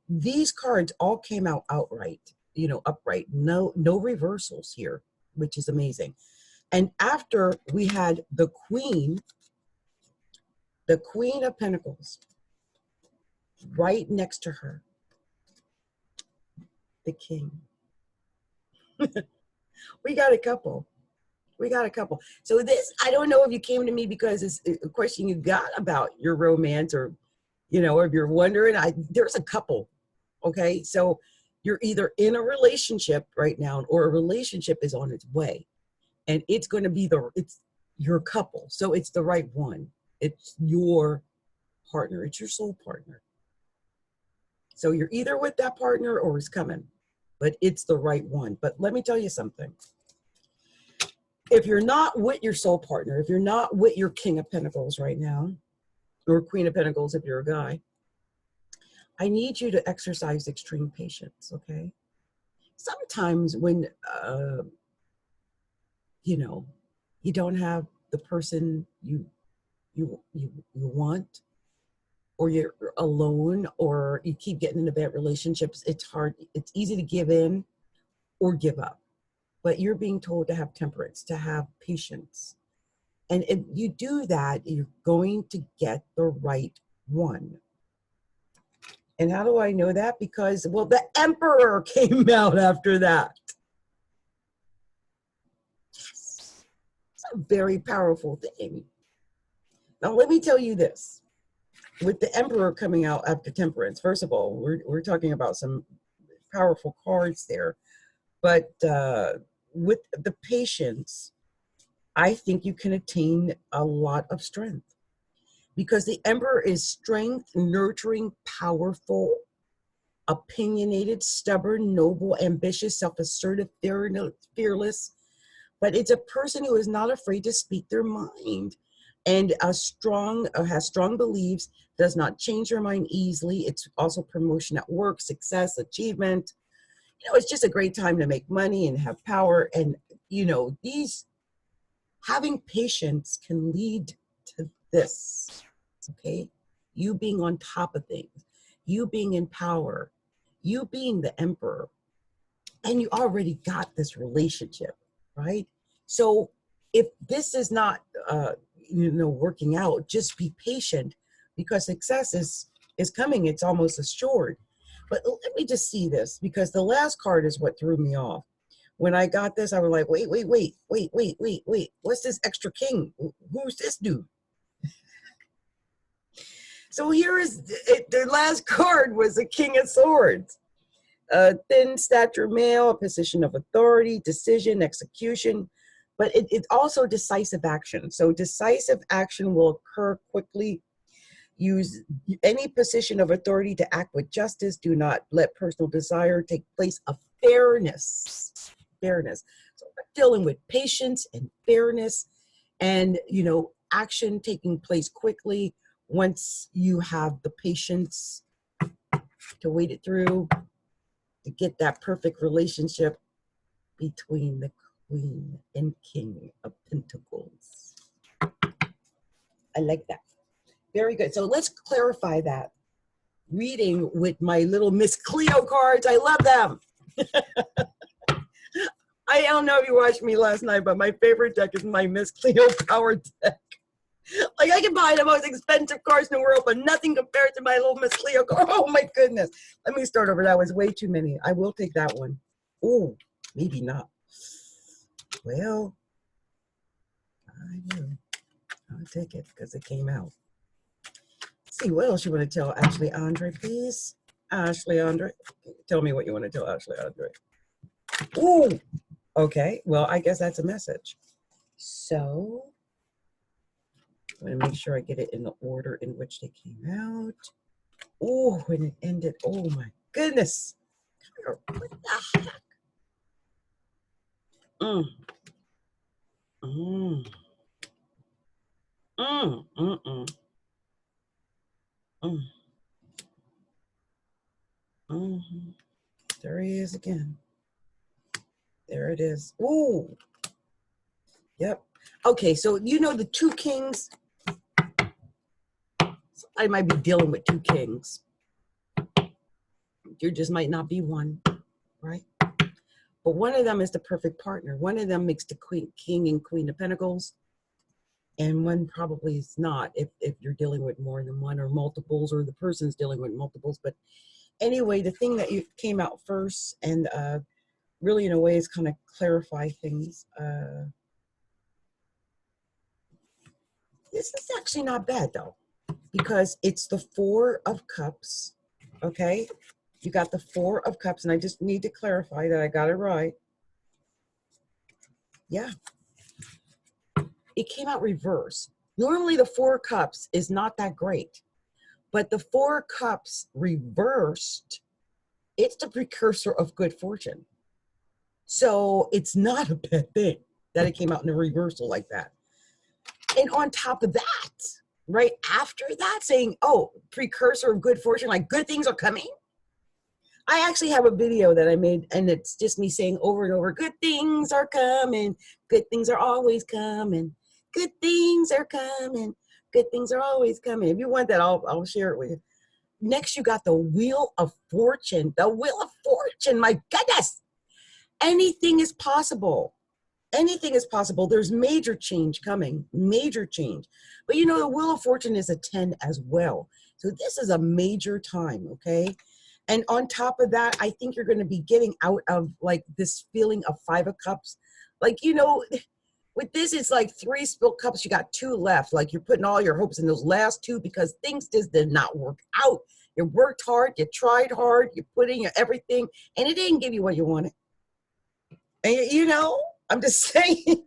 these cards all came out outright, you know, upright. No reversals here, which is amazing. And after we had the Queen of Pentacles, right next to her, the King. We got a couple. So this, I don't know if you came to me because it's a question you got about your romance, or, you know, or if you're wondering, there's a couple. Okay, so you're either in a relationship right now, or a relationship is on its way, and it's going to be it's your couple. So it's the right one. It's your partner. It's your soul partner. So you're either with that partner or it's coming, but it's the right one. But let me tell you something. If you're not with your soul partner, if you're not with your King of Pentacles right now, or Queen of Pentacles if you're a guy, I need you to exercise extreme patience, okay? Sometimes when, you know, you don't have the person you want, or you're alone, or you keep getting into bad relationships, it's hard, it's easy to give in or give up. But you're being told to have temperance, to have patience. And if you do that, you're going to get the right one. And how do I know that? Because, well, the Emperor came out after that. Yes. It's a very powerful thing. Now, let me tell you this. With the Emperor coming out after Temperance, first of all, we're talking about some powerful cards there. But with the Patience, I think you can attain a lot of strength. Because the Emperor is strength, nurturing, powerful, opinionated, stubborn, noble, ambitious, self-assertive, fearless. But it's a person who is not afraid to speak their mind, and has strong beliefs, does not change their mind easily. It's also promotion at work, success, achievement. It's just a great time to make money and have power. And having patience can lead to this, okay? You being on top of things, you being in power, you being the Emperor, and you already got this relationship, right? So if this is not, working out, just be patient, because success is coming. It's almost assured. But let me just see this, because the last card is what threw me off. When I got this, I was like, wait. What's this extra king? Who's this dude? So here is, the last card was the King of Swords. A thin stature male, a position of authority, decision, execution, but it's also decisive action. So decisive action will occur quickly. Use any position of authority to act with justice. Do not let personal desire take place of fairness. So we're dealing with patience and fairness, and action taking place quickly once you have the patience to wait it through, to get that perfect relationship between the Queen and King of Pentacles. I like that. Very good. So let's clarify that. Reading with my little Miss Cleo cards. I love them. I don't know if you watched me last night, but my favorite deck is my Miss Cleo power deck. Like, I can buy the most expensive cards in the world, but nothing compared to my little Miss Cleo card. Oh my goodness. Let me start over. That was way too many. I will take that one. Oh, maybe not. Well, I will. I'll take it because it came out. Let's see, what else you want to tell Ashley Andre, please? Ashley Andre, tell me what you want to tell Ashley Andre. Ooh, okay. Well, I guess that's a message. So I'm going to make sure I get it in the order in which they came out. Oh, when it ended, oh my goodness. What the heck? Mm. Mm. Mm. Mm. Mm. Mm. Mm-hmm. There he is again. There it is. Ooh. Yep. Okay, so the two kings. I might be dealing with two kings. There just might not be one, right? But one of them is the perfect partner. One of them makes the King and Queen of Pentacles, and one probably is not if you're dealing with more than one, or multiples, or the person's dealing with multiples. But anyway, the thing that came out first, and really in a way is kind of clarify things. This is actually not bad though, because it's the Four of Cups, okay? You got the Four of Cups, and I just need to clarify that I got it right. Yeah. It came out reverse. Normally the Four of Cups is not that great, but the Four of Cups reversed, it's the precursor of good fortune. So it's not a bad thing that it came out in a reversal like that. And on top of that, right after that, saying, oh, precursor of good fortune, like good things are coming. I actually have a video that I made, and it's just me saying over and over, good things are coming. Good things are always coming. Good things are coming. Good things are always coming. If you want that, I'll share it with you. Next, you got the Wheel of Fortune. The Wheel of Fortune, my goodness. Anything is possible. anything is possible. There's major change coming, major change. But you know, the Wheel of Fortune is a 10 as well. So this is a major time, okay? And on top of that, I think you're going to be getting out of like this feeling of 5 of Cups. Like, you know, with this, it's like 3 spilled cups. You got 2 left. Like you're putting all your hopes in those last 2 because things just did not work out. You worked hard. You tried hard. You put in your everything. And it didn't give you what you wanted. And, you know, I'm just saying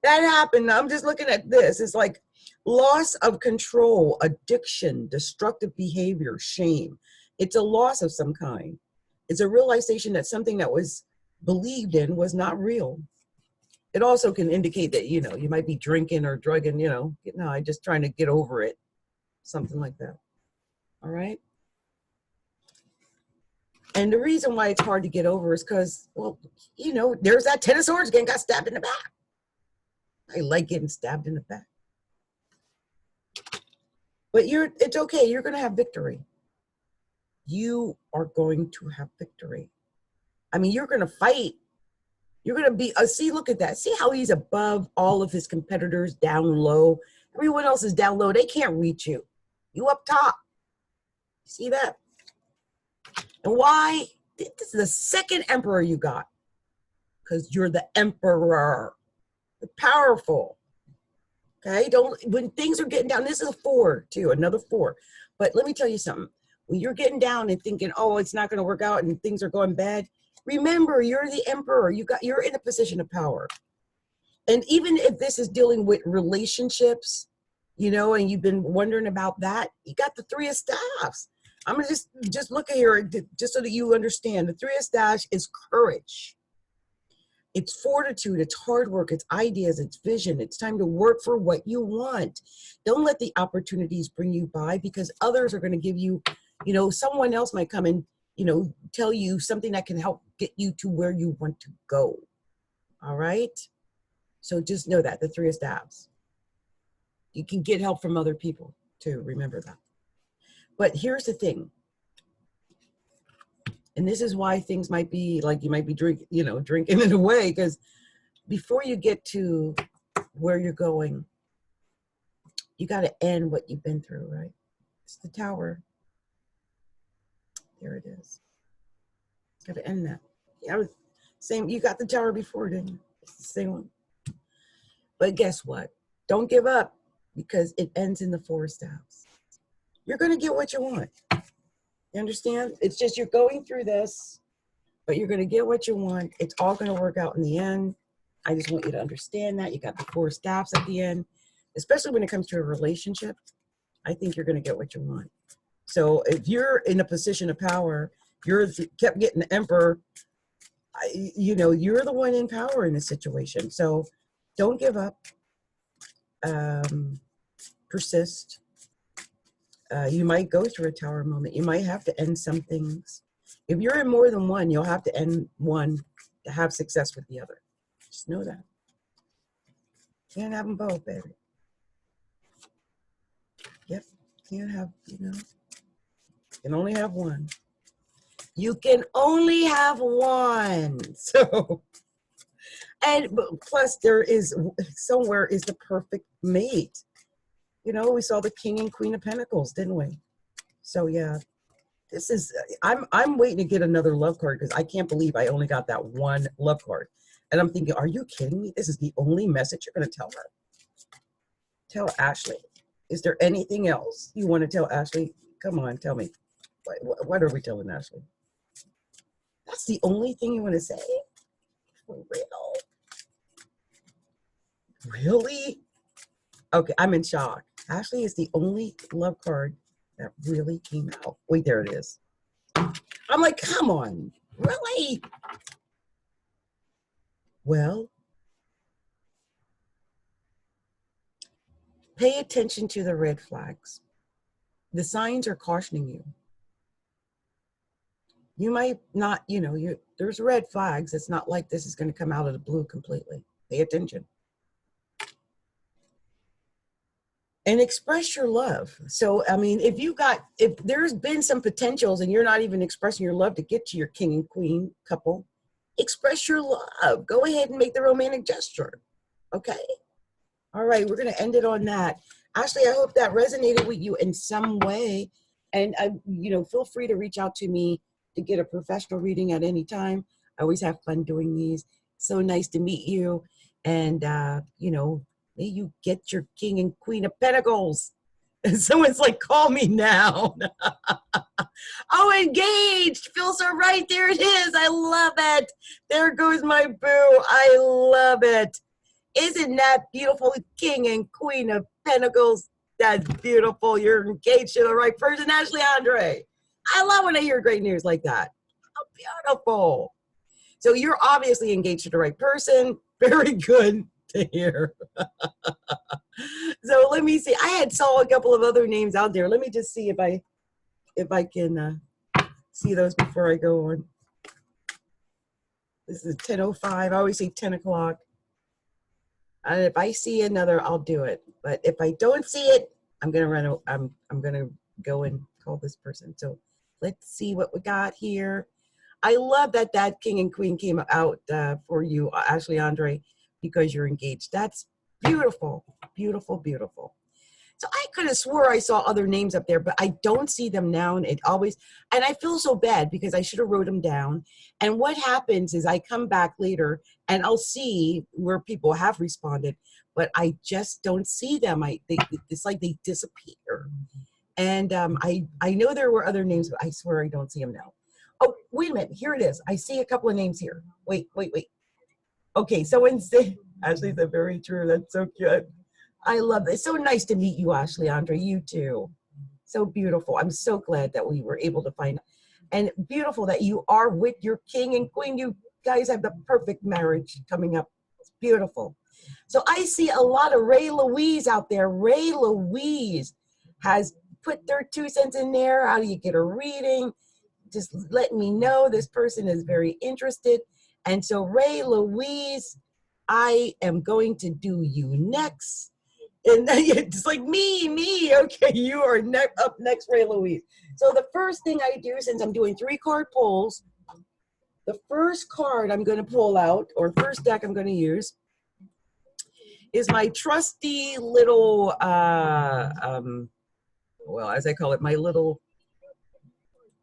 that happened. I'm just looking at this. It's like loss of control, addiction, destructive behavior, shame. It's a loss of some kind. It's a realization that something that was believed in was not real. It also can indicate that, you know, you might be drinking or drugging, you know, I'm just trying to get over it. Something like that. All right. And the reason why it's hard to get over is because, well, you know, there's that 10 of Swords again, got stabbed in the back. I like getting stabbed in the back. But it's okay. You're going to have victory. You are going to have victory. I mean, you're going to fight. You're going to be, see, look at that. See how he's above all of his competitors down low. Everyone else is down low. They can't reach you. You up top. See that? And why? This is the second emperor you got. Because you're the emperor. You're powerful. Okay? When things are getting down, this is a 4 too, another 4. But let me tell you something. When you're getting down and thinking, oh, it's not going to work out and things are going bad, remember, you're the emperor. You're in a position of power. And even if this is dealing with relationships, you know, and you've been wondering about that, you got the 3 of Staffs. I'm going to just look at here, just so that you understand. The 3 of Staffs is courage. It's fortitude, it's hard work, it's ideas, it's vision. It's time to work for what you want. Don't let the opportunities bring you by, because others are going to give you, you know, someone else might come and, you know, tell you something that can help get you to where you want to go. All right? So just know that, the 3 of Staffs. You can get help from other people too, remember that. But here's the thing. And this is why things might be like you might be drinking in a way, because before you get to where you're going, you got to end what you've been through, right? It's the Tower. There it is. Got to end that. Yeah, same. You got the Tower before, didn't you? It's the same one. But guess what? Don't give up, because it ends in the 4 of Staffs. You're going to get what you want. You understand? It's just you're going through this, but you're going to get what you want. It's all going to work out in the end. I just want you to understand that. You got the 4 of Staffs at the end, especially when it comes to a relationship. I think you're going to get what you want. So if you're in a position of power, kept getting the Emperor, you know, you're the one in power in this situation. So don't give up. Persist. You might go through a Tower moment. You might have to end some things. If you're in more than one, you'll have to end one to have success with the other. Just know that. Can't have them both, baby. Yep. Can't have, you know. You can only have one. You can only have one. So, and plus there is, somewhere is the perfect mate. You know, we saw the King and Queen of Pentacles, didn't we? So yeah, this is, I'm waiting to get another love card, because I can't believe I only got that one love card. And I'm thinking, are you kidding me? This is the only message you're going to tell her? Tell Ashley. Is there anything else you want to tell Ashley? Come on, tell me. What are we telling Ashley? That's the only thing you want to say? For real? Really? Okay, I'm in shock. Ashley is the only love card that really came out. Wait, there it is. I'm like, come on, really? Well, pay attention to the red flags. The signs are cautioning you. You might not, you know, there's red flags. It's not like this is going to come out of the blue completely. Pay attention. And express your love. So, I mean, if there's been some potentials and you're not even expressing your love to get to your King and Queen couple, express your love. Go ahead and make the romantic gesture. Okay? All right, we're going to end it on that. Ashley, I hope that resonated with you in some way. And, feel free to reach out to me to get a professional reading at any time. I always have fun doing these. So nice to meet you. And, may you get your King and Queen of Pentacles. And someone's like, call me now. Oh, engaged. Feels so right. There it is. I love it. There goes my boo. I love it. Isn't that beautiful? King and Queen of Pentacles. That's beautiful. You're engaged to the right person, Ashley Andre. I love when I hear great news like that. How beautiful. So you're obviously engaged to the right person. Very good to hear. So let me see. I saw a couple of other names out there. Let me just see if I can see those before I go on. This is 10:05. I always say 10 o'clock. And if I see another, I'll do it. But if I don't see it, I'm gonna I'm gonna go and call this person. So let's see what we got here. I love that King and Queen came out for you, Ashley Andre, because you're engaged. That's beautiful, beautiful, beautiful. So I could have swore I saw other names up there, but I don't see them now. And I feel so bad because I should have wrote them down. And what happens is I come back later and I'll see where people have responded, but I just don't see them. It's like they disappear. And I know there were other names, but I swear I don't see them now. Oh, wait a minute. Here it is. I see a couple of names here. Wait. Okay, someone said, Ashley said, very true. That's so cute. I love it. It's so nice to meet you, Ashley Andre. You too. So beautiful. I'm so glad that we were able to find, and beautiful that you are with your King and Queen. You guys have the perfect marriage coming up. It's beautiful. So I see a lot of Rae Louise out there. Rae Louise has put their 2 cents in there. How do you get a reading? Just let me know. This person is very interested. And so Rae Louise, I am going to do you next. And it's like me. Okay, you are up next, Rae Louise. So the first thing I do, since I'm doing 3-card pulls, the first card I'm going to pull out, or first deck I'm going to use, is my trusty little, well, as I call it, my little,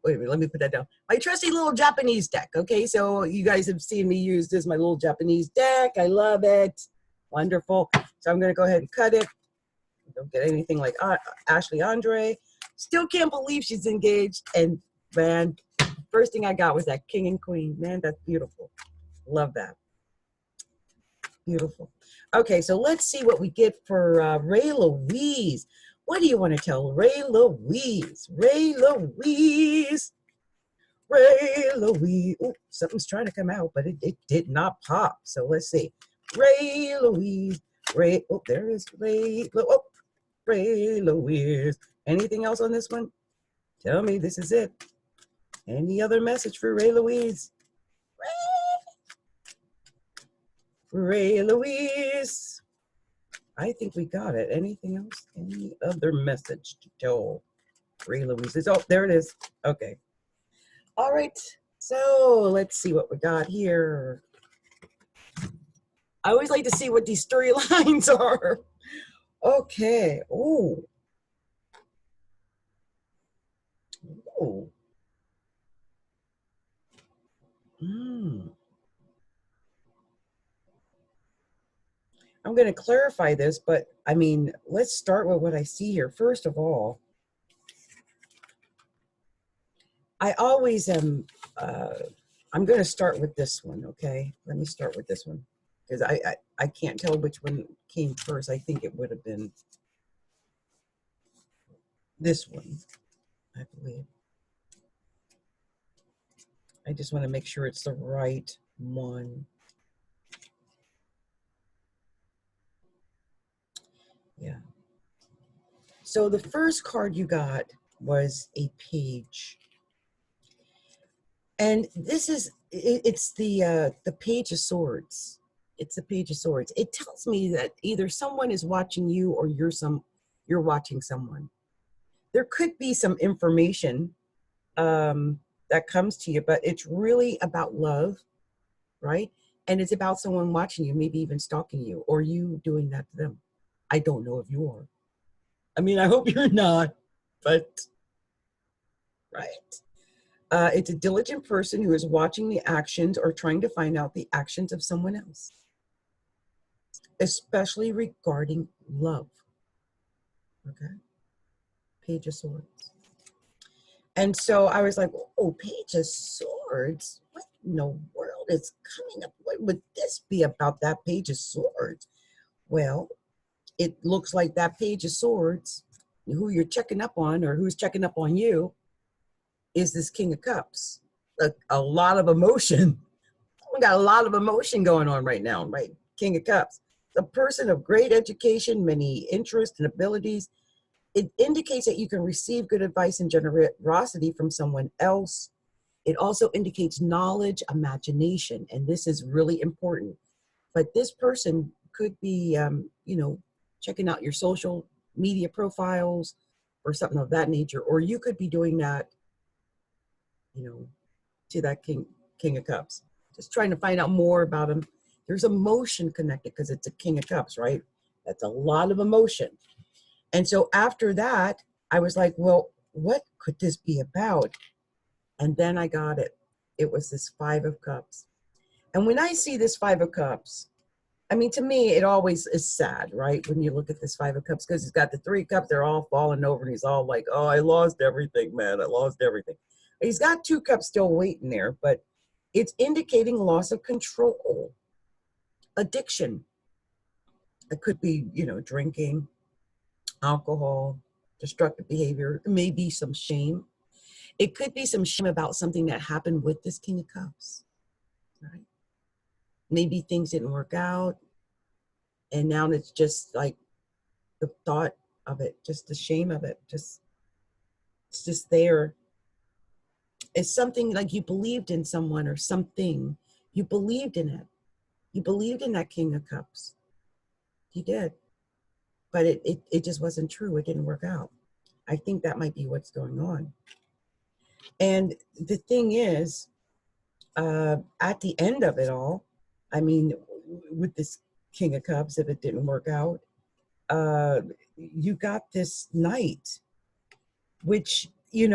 wait a minute, let me put that down. My trusty little Japanese deck, okay? So you guys have seen me use this, my little Japanese deck. I love it. Wonderful. So I'm going to go ahead and cut it. Don't get anything like Ashley Andre. Still can't believe she's engaged. And man, first thing I got was that King and Queen. Man, that's beautiful. Love that. Beautiful. Okay, so let's see what we get for Rae Louise. What do you want to tell Rae Louise? Rae Louise. Rae Louise. Oh, something's trying to come out, but it did not pop. So let's see. Rae Louise. Rae. Oh, there is Rae. Oh, Rae Louise. Anything else on this one? Tell me this is it. Any other message for Rae Louise? Rae Louise. I think we got it. Anything else? Any other message to tell Rae Louise? Oh, there it is. Okay. All right. So let's see what we got here. I always like to see what these storylines are. Okay. Oh. Oh. I'm going to clarify this, but I mean, let's start with what I see here. First of all, I always am, I'm going to start with this one, okay? Let me start with this one, because I can't tell which one came first. I think it would have been this one, I believe. I just want to make sure it's the right one. Yeah. So the first card you got was a page. And this is, it's the Page of Swords. It's the Page of Swords. It tells me that either someone is watching you or you're watching someone. There could be some information that comes to you, but it's really about love. right? And it's about someone watching you, maybe even stalking you, or you doing that to them. I don't know if you are. I mean, I hope you're not, but right. It's a diligent person who is watching the actions or trying to find out the actions of someone else, especially regarding love. Okay. Page of Swords. And so I was like, oh, Page of Swords? What in the world is coming up? What would this be about, that Page of Swords? Well, it looks like that Page of Swords, who you're checking up on or who's checking up on you, is this King of Cups. A lot of emotion. We got a lot of emotion going on right now, right? King of Cups. The person of great education, many interests and abilities. It indicates that you can receive good advice and generosity from someone else. It also indicates knowledge, imagination, and this is really important. But this person could be, checking out your social media profiles or something of that nature, or you could be doing that, to that King of Cups. Just trying to find out more about him. There's emotion connected because it's a King of Cups, right? That's a lot of emotion. And so after that, I was like, well, what could this be about? And then I got it. It was this Five of Cups. And when I see this Five of Cups, I mean, to me, it always is sad, right? When you look at this Five of Cups, because he's got the Three Cups, they're all falling over, and he's all like, oh, I lost everything, man. I lost everything. He's got Two Cups still waiting there, but it's indicating loss of control, addiction. It could be, drinking, alcohol, destructive behavior, maybe some shame. It could be some shame about something that happened with this King of Cups, right? Maybe things didn't work out, and now it's just like the thought of it, just the shame of it, it's just there. It's something like you believed in someone or something. You believed in it. You believed in that King of Cups. You did. But it just wasn't true. It didn't work out. I think that might be what's going on. And the thing is, at the end of it all, I mean, with this King of Cups, if it didn't work out, you got this Knight, which, it's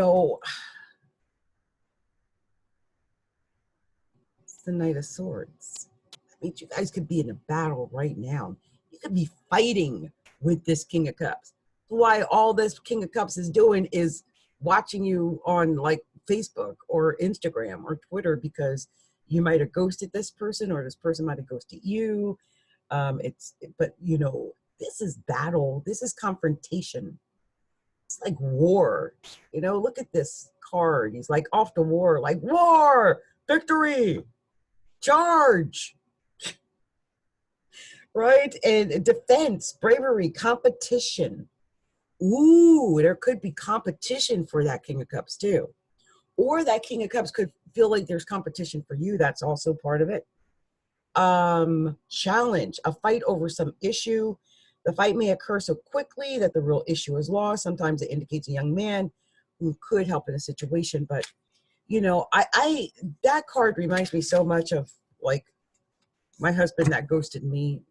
the Knight of Swords. I mean, you guys could be in a battle right now. You could be fighting with this King of Cups. Why all this King of Cups is doing is watching you on like Facebook or Instagram or Twitter, because you might have ghosted this person or this person might have ghosted you. But this is battle. This is confrontation. It's like war. Look at this card. He's like off to war, like war, victory, charge. Right? And defense, bravery, competition. Ooh, there could be competition for that King of Cups too. Or that King of Cups could feel like there's competition for you. That's also part of it. Challenge, a fight over some issue. The fight may occur so quickly that the real issue is lost. Sometimes it indicates a young man who could help in a situation. But, that card reminds me so much of like my husband that ghosted me.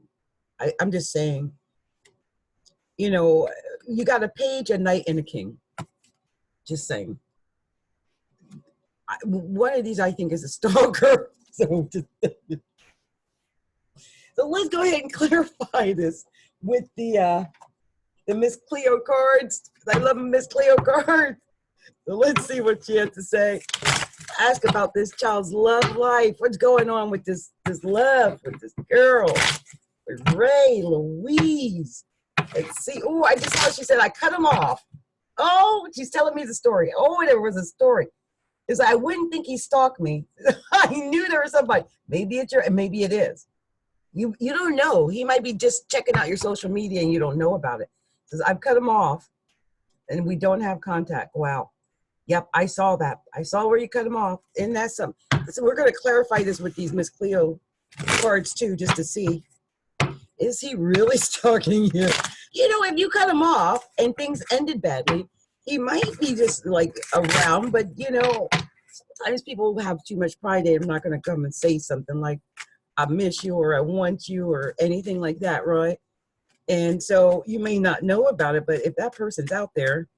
I'm just saying, you got a Page, a Knight, and a King. Just saying. One of these, I think, is a stalker. So let's go ahead and clarify this with the Miss Cleo cards. I love Miss Cleo cards. So let's see what she has to say. Ask about this child's love life. What's going on with this love with this girl? With Rae Louise. Let's see. Oh, I just saw she said I cut him off. Oh, she's telling me the story. Oh, there was a story. Is I wouldn't think he stalked me. I knew there was somebody. Maybe it's maybe it is. You don't know. He might be just checking out your social media and you don't know about it. Says I've cut him off and we don't have contact. Wow. Yep, I saw that. I saw where you cut him off. Isn't that something? So we're going to clarify this with these Miss Cleo cards too, just to see. Is he really stalking you? If you cut him off and things ended badly, he might be just like around, but sometimes people have too much pride. They're not going to come and say something like, I miss you or I want you or anything like that, right? And so you may not know about it, but if that person's out there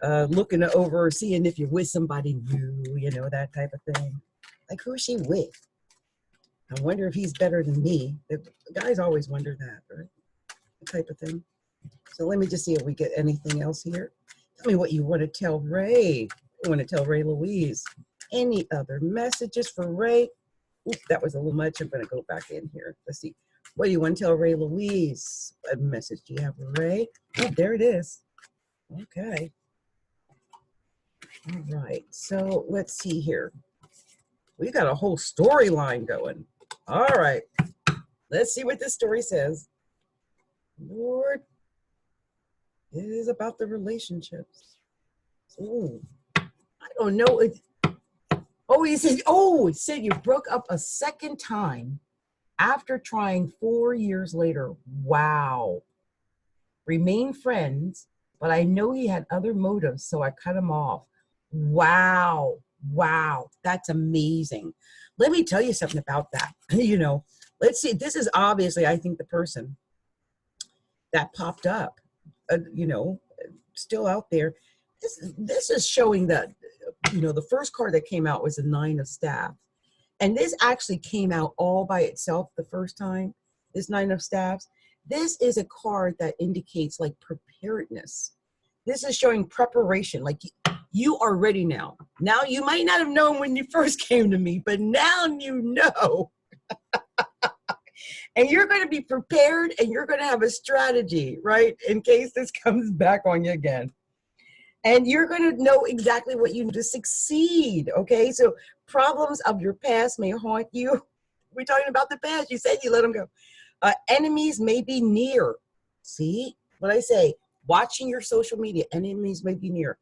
looking over, seeing if you're with somebody new, you know, that type of thing. Like, who's she with? I wonder if he's better than me. The guys always wonder that, right? That type of thing. So let me just see if we get anything else here. Tell me what you want to tell Rae. You want to tell Rae Louise. Any other messages for Rae? Oops, that was a little much. I'm going to go back in here. Let's see. What do you want to tell Rae Louise? What message do you have for Rae? Oh, there it is. Okay. All right. So let's see here. We got a whole storyline going. All right. Let's see what this story says. Lord, it is about the relationships. Ooh, I don't know. It said you broke up a second time after trying 4 years later. Wow. Remain friends, but I know he had other motives, so I cut him off. Wow. Wow. That's amazing. Let me tell you something about that. You know, let's see. This is obviously, I think, the person that popped up, you know, still out there. This is showing that, you know, the first card that came out was the 9 of Staffs. And this actually came out all by itself the first time, this 9 of Staffs. This is a card that indicates like preparedness. This is showing preparation, like you are ready now. Now, you might not have known when you first came to me, but now you know. And you're going to be prepared and you're going to have a strategy, right? In case this comes back on you again. And you're going to know exactly what you need to succeed, okay? So problems of your past may haunt you. We're talking about the past. You said you let them go. Enemies may be near. See what I say? Watching your social media, enemies may be near.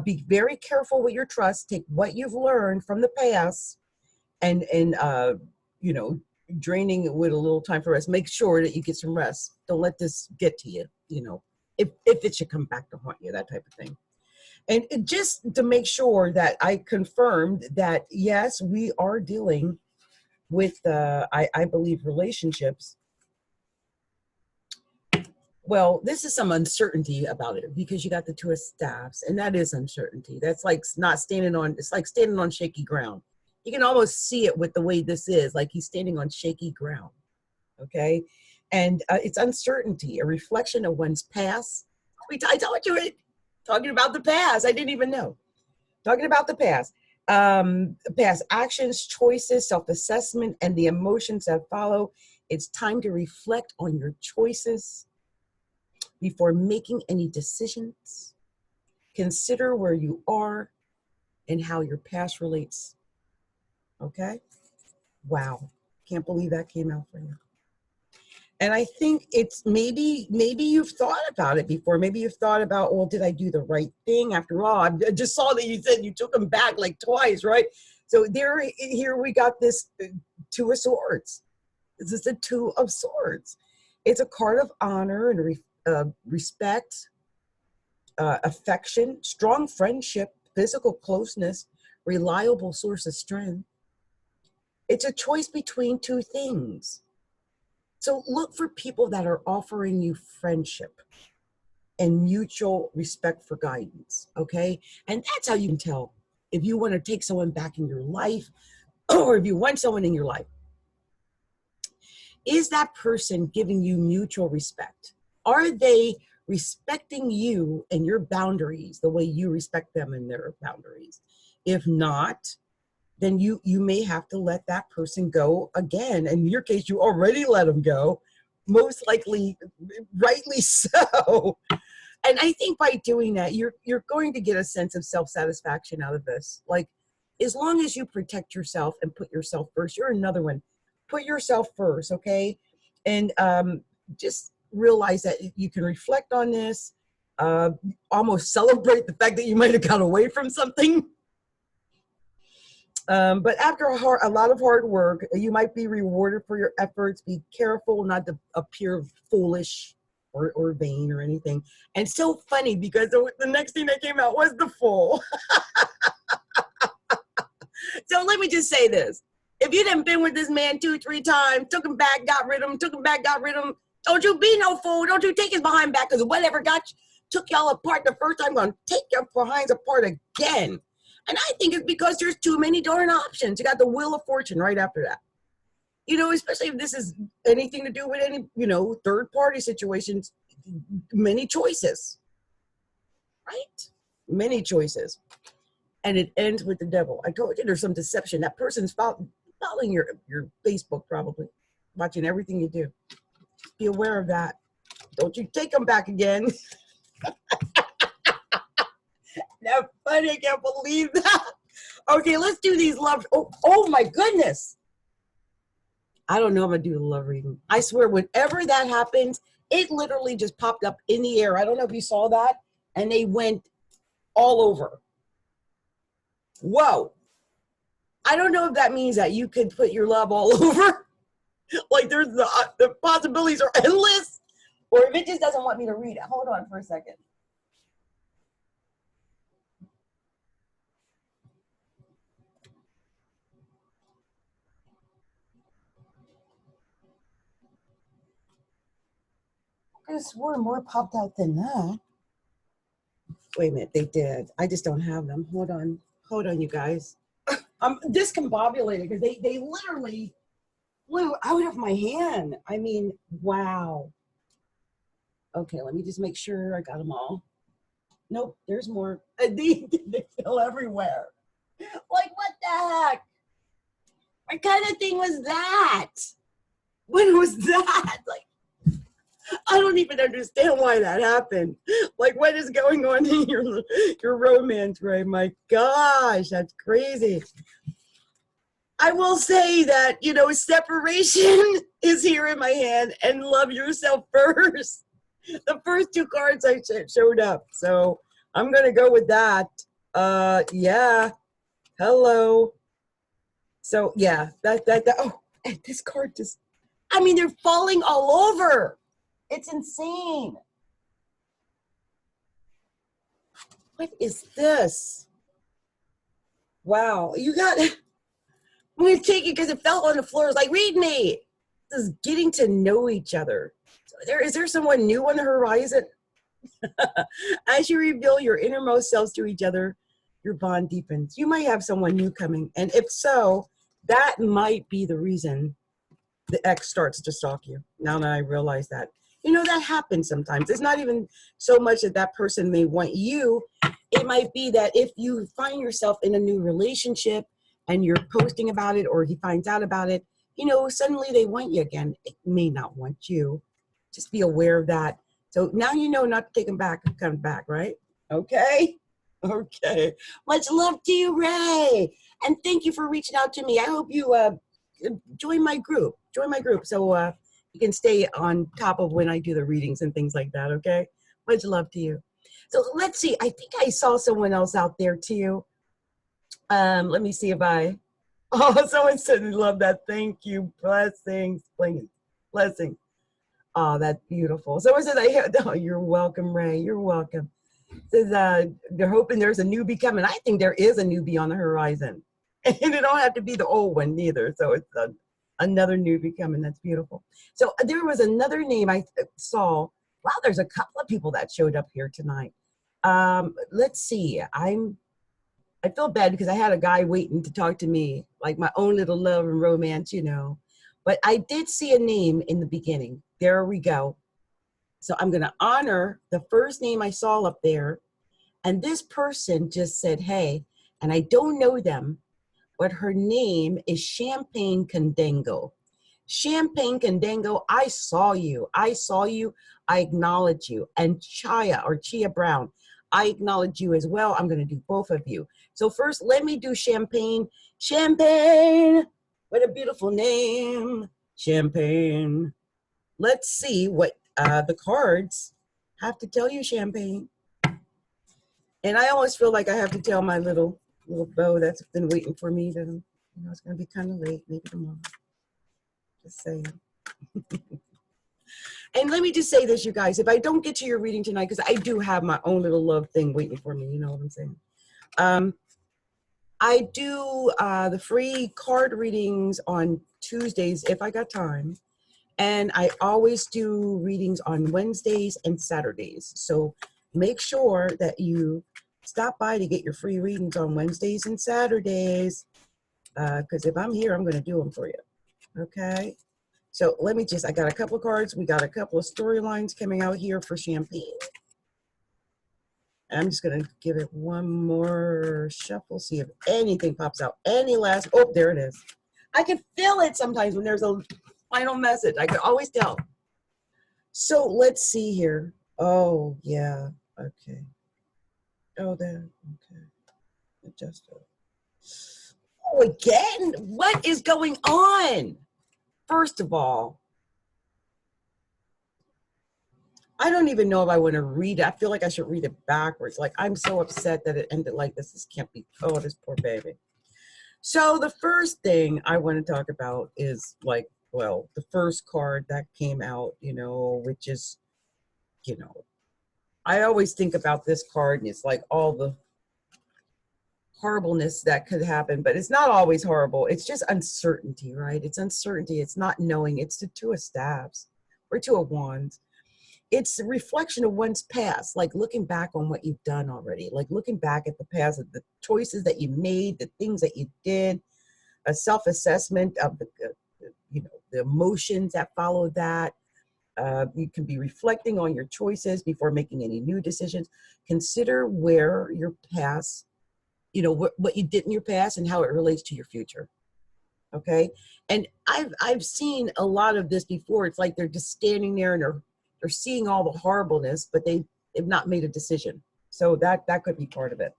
Be very careful with your trust. Take what you've learned from the past and you know, draining it with a little time for rest. Make sure that you get some rest. Don't let this get to you, you know, if it should come back to haunt you, that type of thing. And just to make sure that I confirmed that, yes, we are dealing with, I believe, relationships. Well, this is some uncertainty about it because you got the 2 of Staffs, and that is uncertainty. That's like not standing on, it's like standing on shaky ground. You can almost see it with the way this is, like he's standing on shaky ground, okay? And it's uncertainty, a reflection of one's past. I told you it, talking about the past. I didn't even know. Talking about the past. Past actions, choices, self-assessment, and the emotions that follow. It's time to reflect on your choices before making any decisions. Consider where you are and how your past relates. Okay? Wow. Can't believe that came out for you. And I think it's maybe you've thought about it before. Maybe you've thought about, well, did I do the right thing? After all, I just saw that you said you took them back like twice, right? So here we got this 2 of Swords. This is the 2 of Swords. It's a card of honor and respect, affection, strong friendship, physical closeness, reliable source of strength. It's a choice between 2 things. So look for people that are offering you friendship and mutual respect for guidance, okay? And that's how you can tell if you want to take someone back in your life or if you want someone in your life. Is that person giving you mutual respect? Are they respecting you and your boundaries the way you respect them and their boundaries? If not, then you may have to let that person go again. In your case, you already let them go, most likely, rightly so. And I think by doing that, you're going to get a sense of self-satisfaction out of this. Like, as long as you protect yourself and put yourself first, you're another one. Put yourself first, okay? And just realize that you can reflect on this, almost celebrate the fact that you might have got away from something. But after a lot of hard work, you might be rewarded for your efforts. Be careful not to appear foolish or vain or anything. And so funny because the next thing that came out was the Fool. So let me just say this. If you done been with this man 2-3 times, took him back, got rid of him, took him back, got rid of him, don't you be no fool. Don't you take his behind back, because whatever took y'all apart the first time, going to take your behinds apart again. And I think it's because there's too many darn options. You got the Wheel of Fortune right after that. You know, especially if this is anything to do with any, you know, third party situations, many choices, right? Many choices. And it ends with the devil. I told you there's some deception. That person's following your Facebook, probably, watching everything you do. Just be aware of that. Don't you take them back again. That's funny. I can't believe that. Okay, let's do these love. Oh my goodness. I don't know if I'm going to do the love reading. I swear, whenever that happens, it literally just popped up in the air. I don't know if you saw that. And they went all over. Whoa. I don't know if that means that you could put your love all over. Like there's the possibilities are endless. Or if it just doesn't want me to read it. Hold on for a second. I could have sworn more popped out than that. Wait a minute, they did. I just don't have them. Hold on, you guys. I'm discombobulated because they literally flew out of my hand. I mean, wow. Okay, let me just make sure I got them all. Nope, there's more. They fell everywhere. Like, what the heck? What kind of thing was that? When was that? Like, I don't even understand why that happened. Like, what is going on in your romance, Rae? My gosh, that's crazy. I will say that, you know, separation is here in my hand, and love yourself first. The first two cards I showed up. So I'm going to go with that. Yeah. Hello. So, yeah, oh, and this card just, I mean, they're falling all over. It's insane. What is this? Wow. You got, I'm going to take it because it fell on the floor. It's like, read me. This is getting to know each other. So is there someone new on the horizon? As you reveal your innermost selves to each other, your bond deepens. You might have someone new coming. And if so, that might be the reason the ex starts to stalk you. Now that I realize that. You know, that happens sometimes. It's not even so much that that person may want you. It might be that if you find yourself in a new relationship and you're posting about it, or he finds out about it, you know, suddenly they want you again. It may not want you. Just be aware of that. So now you know not to take them back and come back, right? Okay? Okay. Much love to you, Rae. And thank you for reaching out to me. I hope you join my group. Join my group so you can stay on top of when I do the readings and things like that, okay? Much love to you. So let's see. I think I saw someone else out there too. Let me see if I... Oh, someone said they love that. Thank you. Blessings. Blessings. Oh, that's beautiful. Someone says, oh, you're welcome, Rae. You're welcome. Says they're hoping there's a newbie coming. I think there is a newbie on the horizon. And it don't have to be the old one neither. So it's another newbie coming. That's beautiful. So there was another name I saw. Wow, there's a couple of people that showed up here tonight. Let's see. I feel bad because I had a guy waiting to talk to me, like my own little love and romance, you know. But I did see a name in the beginning. There we go. So I'm going to honor the first name I saw up there. And this person just said, hey, and I don't know them, but her name is Champagne Candego. Champagne Candego, I saw you. I saw you. I acknowledge you. And Chia Brown, I acknowledge you as well. I'm going to do both of you. So first, let me do Champagne. Champagne. What a beautiful name. Champagne. Let's see what the cards have to tell you, Champagne. And I always feel like I have to tell my little beau that's been waiting for me that you know, it's going to be kind of late, maybe tomorrow. Just saying. And let me just say this, you guys. If I don't get to your reading tonight, because I do have my own little love thing waiting for me, you know what I'm saying? I do the free card readings on Tuesdays if I got time. And I always do readings on Wednesdays and Saturdays. So make sure that you stop by to get your free readings on Wednesdays and Saturdays. Because if I'm here, I'm going to do them for you. Okay. So let me just, I got a couple of cards. We got a couple of storylines coming out here for Champagne. I'm just going to give it one more shuffle, see if anything pops out. Any last, oh, there it is. I can feel it sometimes when there's a final message. I can always tell. So let's see here. Oh, yeah. Okay. Oh, there. Okay. Adjust it. Oh, again? What is going on? First of all, I don't even know if I want to read it. I feel like I should read it backwards. Like, I'm so upset that it ended like this. This can't be. Oh, this poor baby. So the first thing I want to talk about is, like, well, the first card that came out, you know, which is, you know, I always think about this card and it's like all the horribleness that could happen, but it's not always horrible. It's just uncertainty, right? It's uncertainty. It's not knowing. It's the Two of Staves or Two of Wands. It's a reflection of one's past, like looking back on what you've done already, like looking back at the past, of the choices that you made, the things that you did, a self-assessment of the, you know, the emotions that followed that. You can be reflecting on your choices before making any new decisions. Consider where your past, you know, what you did in your past and how it relates to your future. Okay. And I've seen a lot of this before. It's like they're just standing there and they're seeing all the horribleness, but they've not made a decision. So that could be part of it.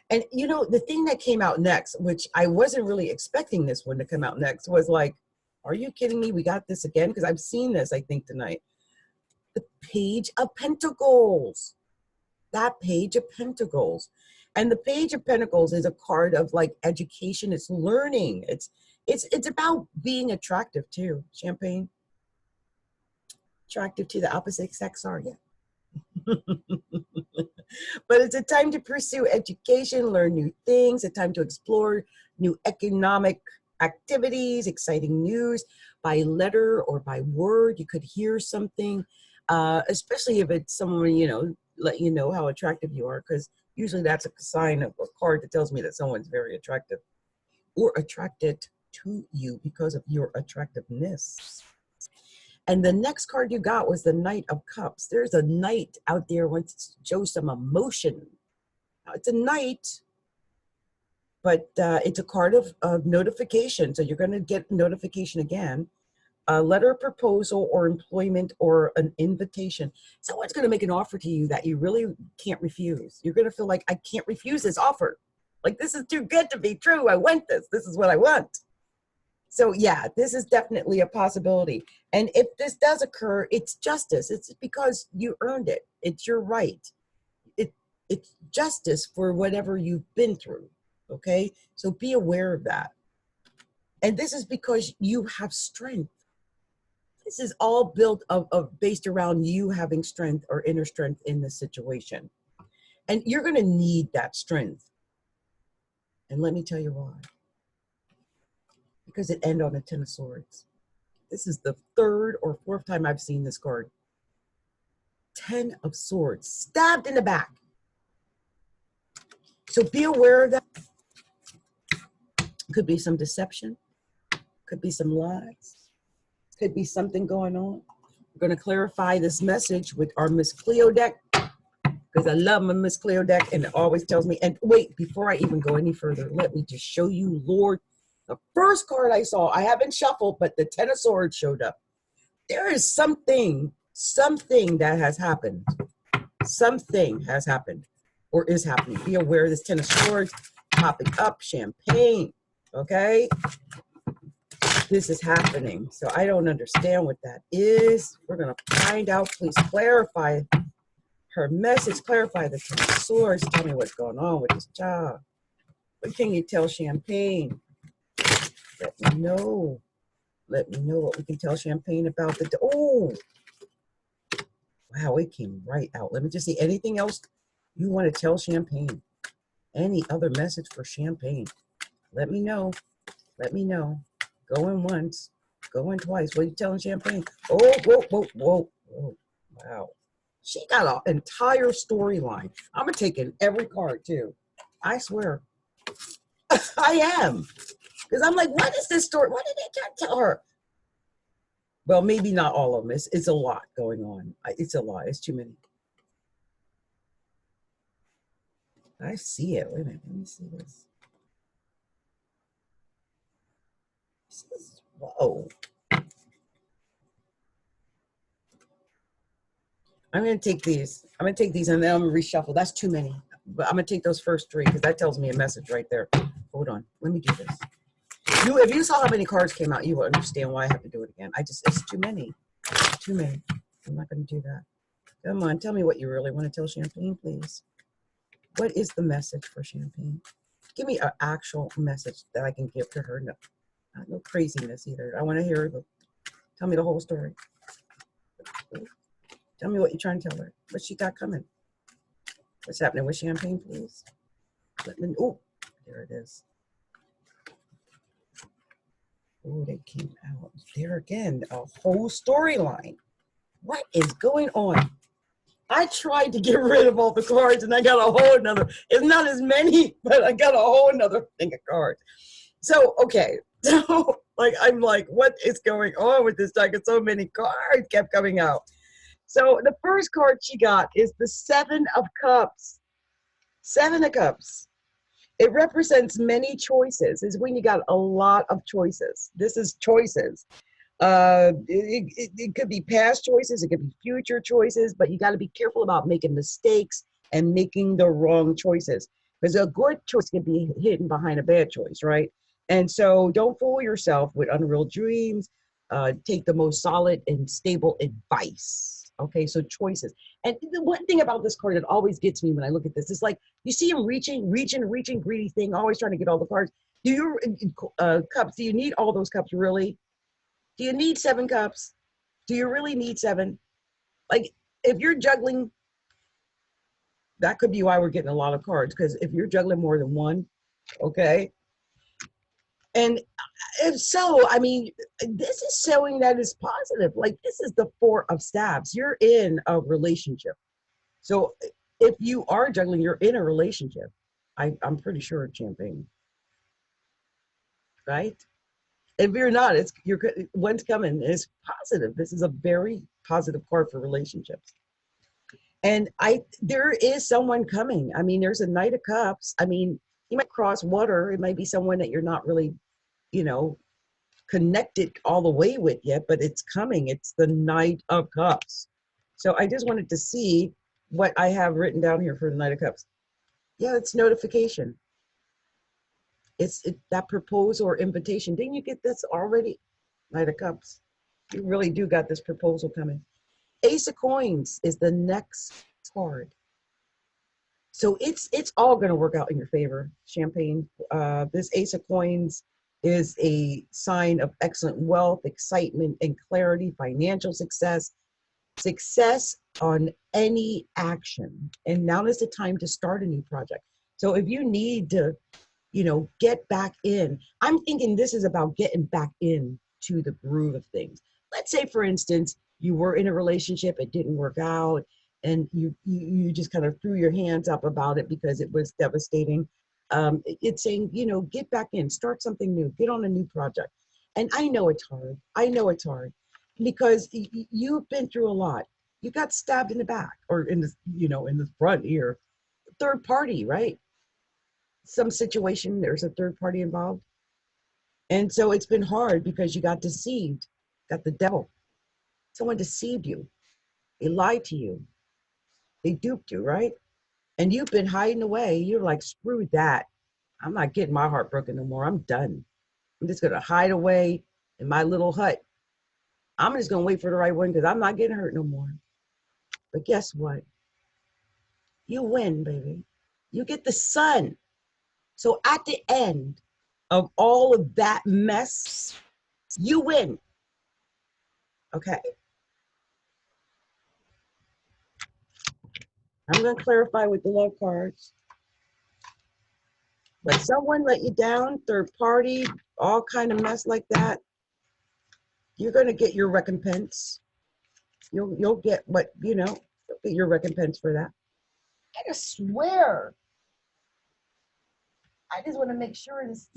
And you know, the thing that came out next, which I wasn't really expecting this one to come out next, was like, are you kidding me? We got this again? Because I've seen this, I think, tonight. The Page of Pentacles. That Page of Pentacles. And the Page of Pentacles is a card of like education. It's learning. It's about being attractive too. Champagne. Attractive to the opposite sex, are you? But it's a time to pursue education, learn new things, a time to explore new economic activities, exciting news by letter or by word. You could hear something, especially if it's someone, you know, let you know how attractive you are, because usually that's a sign of a card that tells me that someone's very attractive or attracted to you because of your attractiveness. And the next card you got was the Knight of Cups. There's a knight out there who wants to show some emotion. Now, it's a knight, but it's a card of notification. So you're going to get notification again. A letter of proposal or employment or an invitation. Someone's going to make an offer to you that you really can't refuse. You're going to feel like, I can't refuse this offer. Like, this is too good to be true. I want this. This is what I want. So yeah, this is definitely a possibility. And if this does occur, it's justice. It's because you earned it. It's your right. It's justice for whatever you've been through. Okay? So be aware of that. And this is because you have strength. This is all built based around you having strength or inner strength in the situation. And you're going to need that strength. And let me tell you why. Because it ends on a Ten of Swords. This is the third or fourth time I've seen this card. 10 of Swords, stabbed in the back. So be aware of that. Could be some deception. Could be some lies. Could be something going on. We're going to clarify this message with our Miss Cleo deck, because I love my Miss Cleo deck, and it always tells me. And wait, before I even go any further, let me just show you, Lord. The first card I saw, I haven't shuffled, but the Ten of Swords showed up. There is something that has happened. Something has happened or is happening. Be aware of this Ten of Swords popping up, Champagne, okay? This is happening. So I don't understand what that is. We're going to find out. Please clarify her message. Clarify the Ten of Swords. Tell me what's going on with this job. What can you tell Champagne? Let me know. Let me know what we can tell Champagne about the... Oh! Wow, it came right out. Let me just see. Anything else you want to tell Champagne? Any other message for champagne? Let me know. Let me know. Going once, going twice. What are you telling champagne? Oh, whoa, whoa, whoa, whoa. Wow. She got an entire storyline. I'm going to take in every card, too. I swear. I am. Because I'm like, what is this story? What did they try to tell her? Well, maybe not all of them. It's a lot going on. It's a lot. It's too many. I see it. Wait a minute. Let me see this. Whoa. I'm going to take these. I'm going to take these and then I'm going to reshuffle. That's too many. But I'm going to take those first three because that tells me a message right there. Hold on. Let me do this. If you saw how many cards came out, you will understand why I have to do it again. It's too many. Too many. I'm not going to do that. Come on. Tell me what you really want to tell Champagne, please. What is the message for Champagne? Give me an actual message that I can give to her. No craziness either. I want to hear tell me the whole story. Tell me what you're trying to tell her. What she got coming. What's happening with Champagne, please? Let me. Oh, there it is. Oh, they came out there again. A whole storyline. What is going on? I tried to get rid of all the cards, and I got a whole another. It's not as many, but I got a whole another thing of cards. So okay, so like I'm like, what is going on with this deck? So many cards kept coming out. So the first card she got is the Seven of Cups. Seven of Cups. It represents many choices. Is when you got a lot of choices. This is choices. It could be past choices, it could be future choices, but you got to be careful about making mistakes and making the wrong choices, because a good choice can be hidden behind a bad choice, right? And so don't fool yourself with unreal dreams. Take the most solid and stable advice. Okay, so choices. And the one thing about this card that always gets me when I look at this is like you see him reaching, greedy thing, always trying to get all the cards. Do you cups? Do you need all those cups really? Do you need 7 cups? Do you really need 7? Like, if you're juggling, that could be why we're getting a lot of cards, because if you're juggling more than one, okay? And if so, I mean, this is showing that it's positive. Like, this is the 4 of Staves. You're in a relationship. So if you are juggling, you're in a relationship. I'm pretty sure it's Champagne, right? If you're not, one's coming. It's positive. This is a very positive card for relationships. And there is someone coming. I mean, there's a Knight of Cups. I mean, you might cross water. It might be someone that you're not really, you know, connected all the way with yet, but it's coming. It's the Knight of Cups. So I just wanted to see what I have written down here for the Knight of Cups. Yeah, it's notification. It's that proposal or invitation. Didn't you get this already? Knight of Cups. You really do got this proposal coming. Ace of Coins is the next card. So it's all going to work out in your favor, Champagne. This Ace of Coins is a sign of excellent wealth, excitement, and clarity, financial success, success on any action. And now is the time to start a new project. So if you need to, get back in, I'm thinking this is about getting back in to the groove of things. Let's say, for instance, you were in a relationship, it didn't work out, and you just kind of threw your hands up about it because it was devastating. It's saying, get back in, start something new, get on a new project. And I know it's hard. I know it's hard because you've been through a lot. You got stabbed in the back or in the, in the front ear. Third party, right? Some situation, there's a third party involved. And so it's been hard because you got deceived, got the devil. Someone deceived you. They lied to you. They duped you, right? And you've been hiding away. You're like, screw that. I'm not getting my heart broken no more. I'm done. I'm just going to hide away in my little hut. I'm just going to wait for the right one because I'm not getting hurt no more. But guess what? You win, baby. You get the sun. So at the end of all of that mess, you win. Okay? I'm going to clarify with the love cards. But someone let you down, third party, all kind of mess like that, you're going to get your recompense. You'll get what, you'll get your recompense for that. I just swear. I just want to make sure this.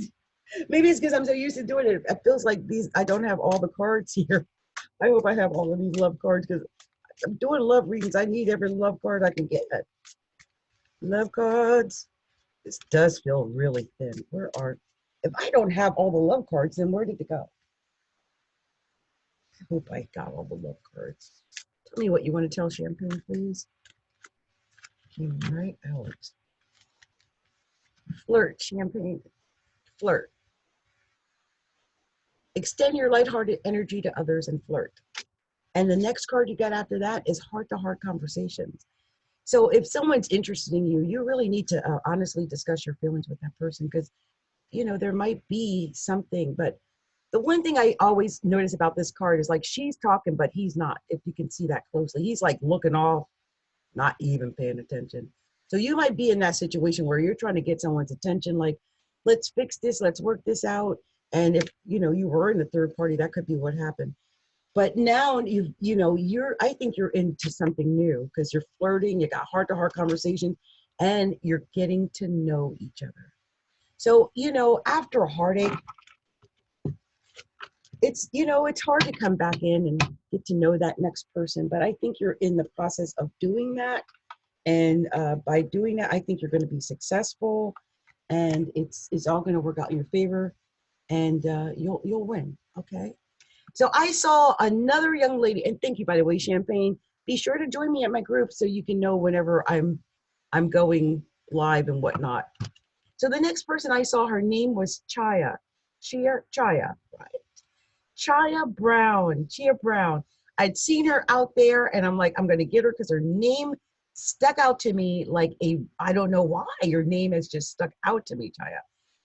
Maybe it's because I'm so used to doing it. It feels like I don't have all the cards here. I hope I have all of these love cards because I'm doing love readings. I need every love card I can get. Love cards. This does feel really thin. If I don't have all the love cards, then where did it go? I hope I got all the love cards. Tell me what you want to tell Champagne, please. Came right out. Flirt, Champagne. Flirt. Extend your lighthearted energy to others and flirt. And the next card you got after that is heart-to-heart conversations. So if someone's interested in you, you really need to honestly discuss your feelings with that person because, there might be something. But the one thing I always notice about this card is like she's talking, but he's not, if you can see that closely. He's like looking off, not even paying attention. So you might be in that situation where you're trying to get someone's attention, like, let's fix this, let's work this out. And if, you were in the third party, that could be what happened. But now I think you're into something new because you're flirting, you got heart-to-heart conversation, and you're getting to know each other. So, after a heartache, it's hard to come back in and get to know that next person. But I think you're in the process of doing that. And by doing that, I think you're going to be successful, and it's all going to work out in your favor, and you'll win. Okay. So I saw another young lady, and thank you, by the way, Champagne. Be sure to join me at my group so you can know whenever I'm going live and whatnot. So the next person I saw, her name was Chia, right? Chia Brown. I'd seen her out there, and I'm like, I'm going to get her because her name stuck out to me like I don't know why. Your name has just stuck out to me, Chia.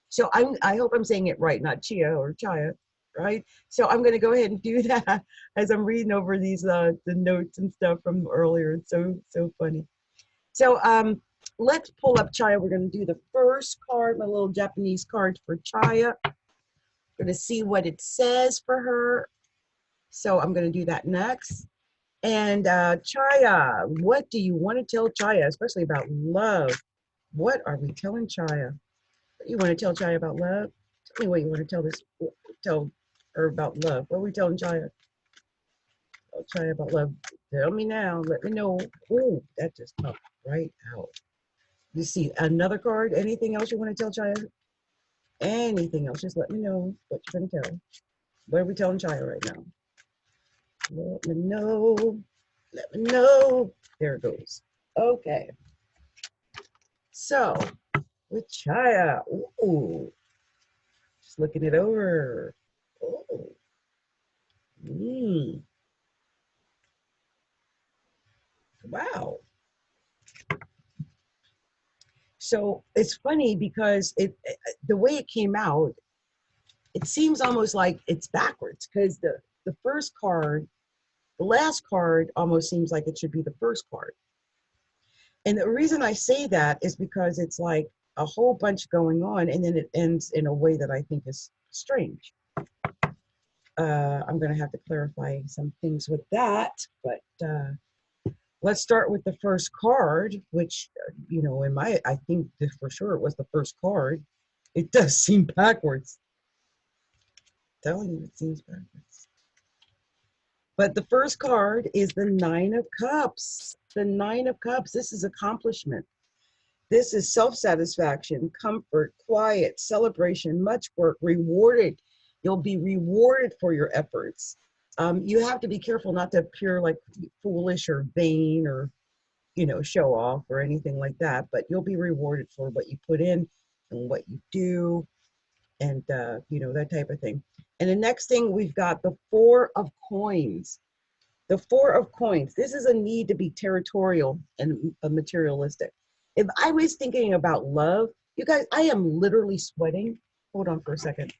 So I hope I'm saying it right, not Chia or Chia. Right? So I'm going to go ahead and do that as I'm reading over these the notes and stuff from earlier. It's so funny. So let's pull up Chia. We're going to do the first card, my little Japanese card for Chia. We're going to see what it says for her. So I'm going to do that next. And Chia, what do you want to tell Chia, especially about love? What are we telling Chia? What do you want to tell Chia about love? Tell me what you want to tell her about love. What are we telling Chia? Tell Chia about love. Tell me now. Let me know. Oh, that just popped right out. You see another card? Anything else you want to tell Chia? Anything else? Just let me know what you're going to tell. What are we telling Chia right now? Let me know. Let me know. There it goes. Okay. So, with Chia. Ooh. Just looking it over. Oh. Wow. So it's funny because the way it came out, it seems almost like it's backwards because the first card, the last card almost seems like it should be the first card. And the reason I say that is because it's like a whole bunch going on and then it ends in a way that I think is strange. I'm going to have to clarify some things with that, but let's start with the first card, which, I think that for sure it was the first card. It does seem backwards. I'm telling you, it seems backwards. But the first card is the Nine of Cups. The Nine of Cups, this is accomplishment. This is self-satisfaction, comfort, quiet, celebration, much work, rewarded. You'll be rewarded for your efforts. You have to be careful not to appear like foolish or vain or, show off or anything like that, but you'll be rewarded for what you put in and what you do and, that type of thing. And the next thing, we've got the Four of Coins. The Four of Coins. This is a need to be territorial and materialistic. If I was thinking about love, you guys, I am literally sweating. Hold on for a second.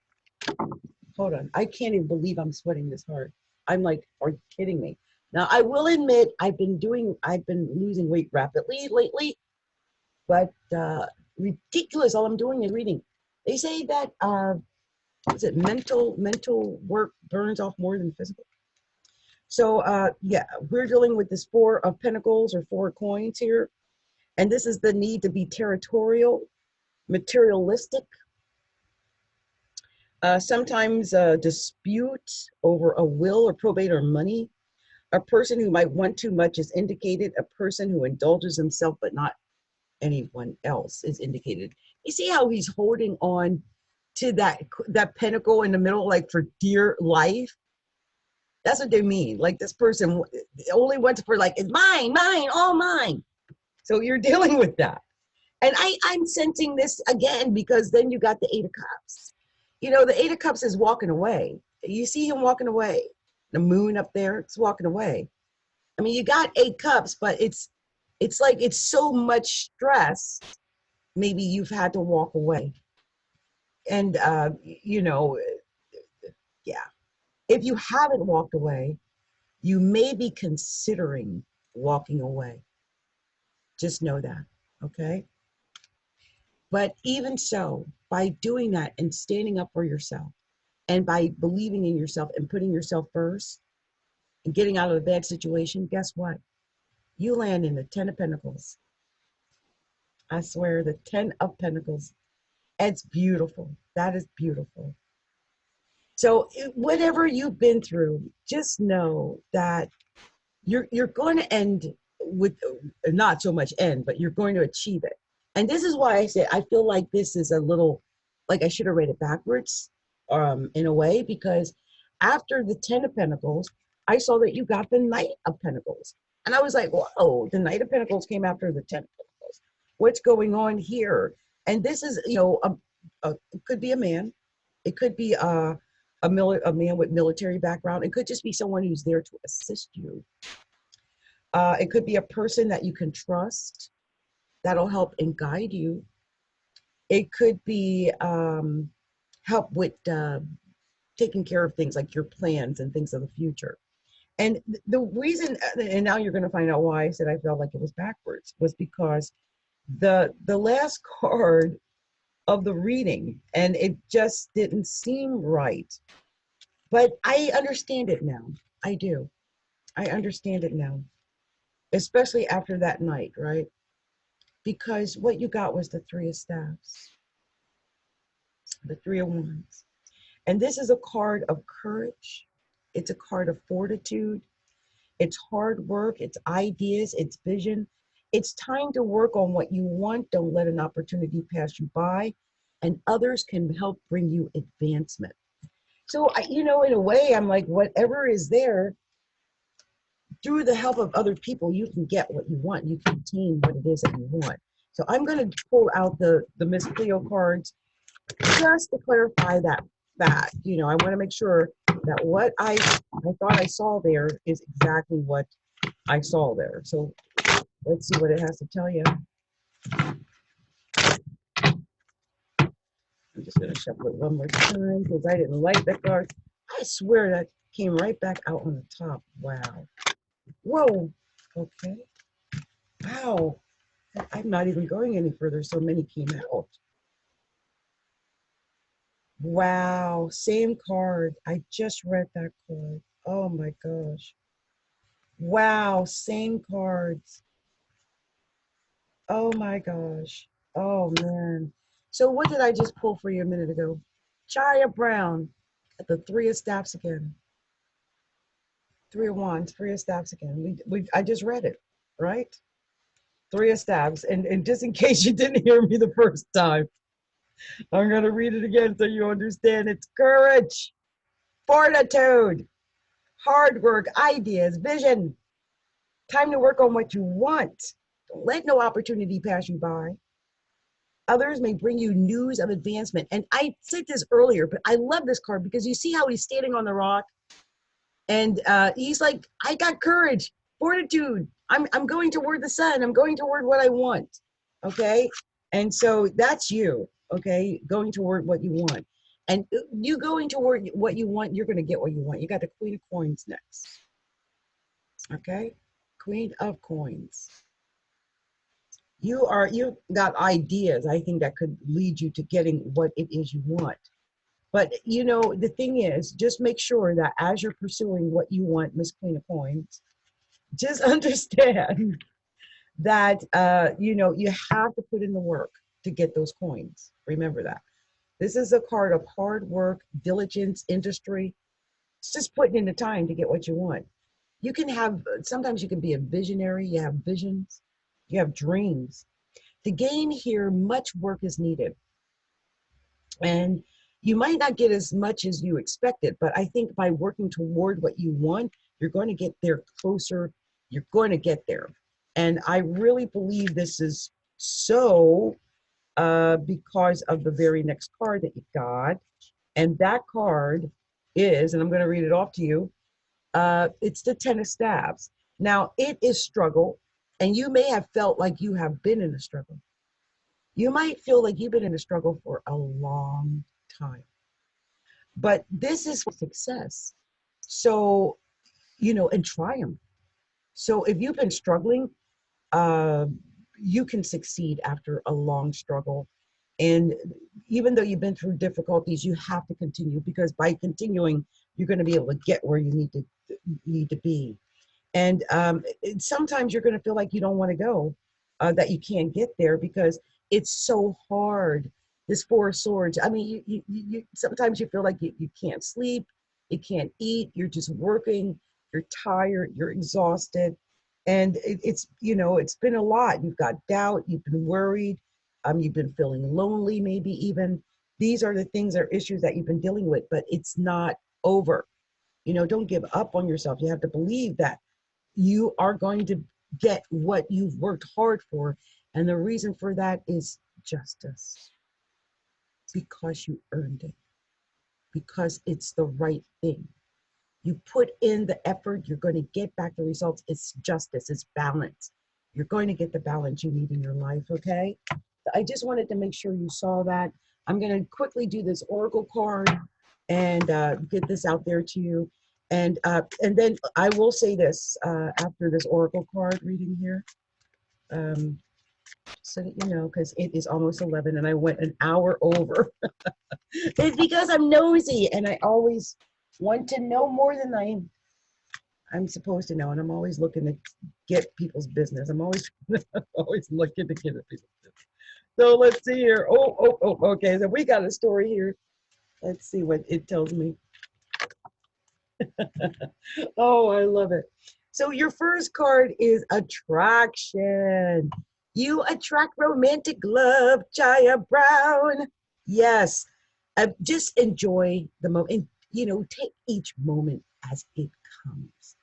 Hold on. I can't even believe I'm sweating this hard. I'm like, are you kidding me? Now, I will admit I've been losing weight rapidly lately, but ridiculous. All I'm doing is reading. They say that is it mental work burns off more than physical. So yeah, we're dealing with this Four of Pentacles or Four of Coins here. And this is the need to be territorial, materialistic, sometimes a dispute over a will or probate or money. A person who might want too much is indicated. A person who indulges himself but not anyone else is indicated. You see how he's holding on to that pentacle in the middle, like for dear life? That's what they mean. Like this person only wants for like, it's mine, mine, all mine. So you're dealing with that. And I'm sensing this again because then you got the Eight of Cups. You know, the Eight of Cups is walking away. You see him walking away. The moon up there, it's walking away. I mean, you got 8 cups, but it's like it's so much stress. Maybe you've had to walk away. And, you know, yeah. If you haven't walked away, you may be considering walking away. Just know that, okay? But even so, by doing that and standing up for yourself, and by believing in yourself and putting yourself first and getting out of a bad situation, guess what? You land in the 10 of Pentacles. I swear, the 10 of Pentacles. It's beautiful. That is beautiful. So whatever you've been through, just know that you're going to end with, not so much end, but you're going to achieve it. And this is why I say I feel like this is a little, like I should have read it backwards in a way, because after the 10 of Pentacles, I saw that you got the Knight of Pentacles. And I was like, whoa, the Knight of Pentacles came after the 10 of Pentacles. What's going on here? And this is, you know, it could be a man. It could be a man with military background. It could just be someone who's there to assist you. It could be a person that you can trust that'll help and guide you. It could be help with taking care of things like your plans and things of the future. And the reason, and now you're going to find out why I said I felt like it was backwards, was because the last card of the reading, and it just didn't seem right. But I understand it now. I do. I understand it now, especially after that night, right? Because what you got was the Three of Staffs, the Three of Wands. And this is a card of courage. It's a card of fortitude. It's hard work. It's ideas. It's vision. It's time to work on what you want. Don't let an opportunity pass you by. And others can help bring you advancement. So, you know, in a way, I'm like, whatever is there, through the help of other people, you can get what you want. You can obtain what it is that you want. So I'm going to pull out the Miss Cleo cards just to clarify that fact. You know, I want to make sure that what I thought I saw there is exactly what I saw there. So let's see what it has to tell you. I'm just going to shuffle it one more time because I didn't like that card. I swear that came right back out on the top. Wow. Whoa. Okay. Wow. I'm not even going any further. So many came out. Wow. Same card. I just read that card. Oh my gosh. Wow. Same cards. Oh my gosh. Oh man. So what did I just pull for you a minute ago? Chia Brown at the Three of Staffs again. Three of Wands, Three of Staffs again. I just read it, right? Three of Staffs. And just in case you didn't hear me the first time, I'm going to read it again so you understand. It's courage, fortitude, hard work, ideas, vision. Time to work on what you want. Don't let no opportunity pass you by. Others may bring you news of advancement. And I said this earlier, but I love this card because you see how he's standing on the rock. And he's like, I got courage, fortitude. I'm going toward the sun. I'm going toward what I want. Okay. And so that's you. Okay. Going toward what you want. And you going toward what you want, you're going to get what you want. You got the Queen of Coins next. Okay. Queen of Coins. You got ideas, I think, that could lead you to getting what it is you want. But you know, the thing is, just make sure that as you're pursuing what you want, Miss Queen of Coins, just understand that you know, you have to put in the work to get those coins. Remember that. This is a card of hard work, diligence, industry. It's just putting in the time to get what you want. You can have, sometimes you can be a visionary, you have visions, you have dreams. To gain here, much work is needed. And you might not get as much as you expected, but I think by working toward what you want, you're going to get there closer. You're going to get there. And I really believe this is so because of the very next card that you got. And that card is, and I'm going to read it off to you, it's the Ten of Staves. Now, it is struggle, and you may have felt like you have been in a struggle. You might feel like you've been in a struggle for a long time, but this is success. So, you know, and triumph. So if you've been struggling, uh, you can succeed after a long struggle. And even though you've been through difficulties, you have to continue, because by continuing, you're going to be able to get where you need to be. And sometimes you're going to feel like you don't want to go, that you can't get there because it's so hard. This Four of Swords. I mean, you sometimes you feel like you can't sleep, you can't eat, you're just working, you're tired, you're exhausted. And it's, you know, it's been a lot. You've got doubt, you've been worried, you've been feeling lonely, maybe even. These are the things, are issues that you've been dealing with, but it's not over. You know, don't give up on yourself. You have to believe that you are going to get what you've worked hard for. And the reason for that is justice, because you earned it, because it's the right thing. You put in the effort, you're going to get back the results. It's justice, it's balance. You're going to get the balance you need in your life, okay? I just wanted to make sure you saw that. I'm going to quickly do this oracle card and get this out there to you. And then I will say this after this oracle card reading here, so that you know, because it is almost 11 and I went an hour over. It's because I'm nosy and I always want to know more than I'm supposed to know, and I'm always looking to get people's business. I'm always always looking to get at people's business. So let's see here. Okay. So we got a story here. Let's see what it tells me. Oh, I love it. So your first card is attraction. You attract romantic love, Chia Brown. Yes. Just enjoy the moment. And, you know, take each moment as it comes.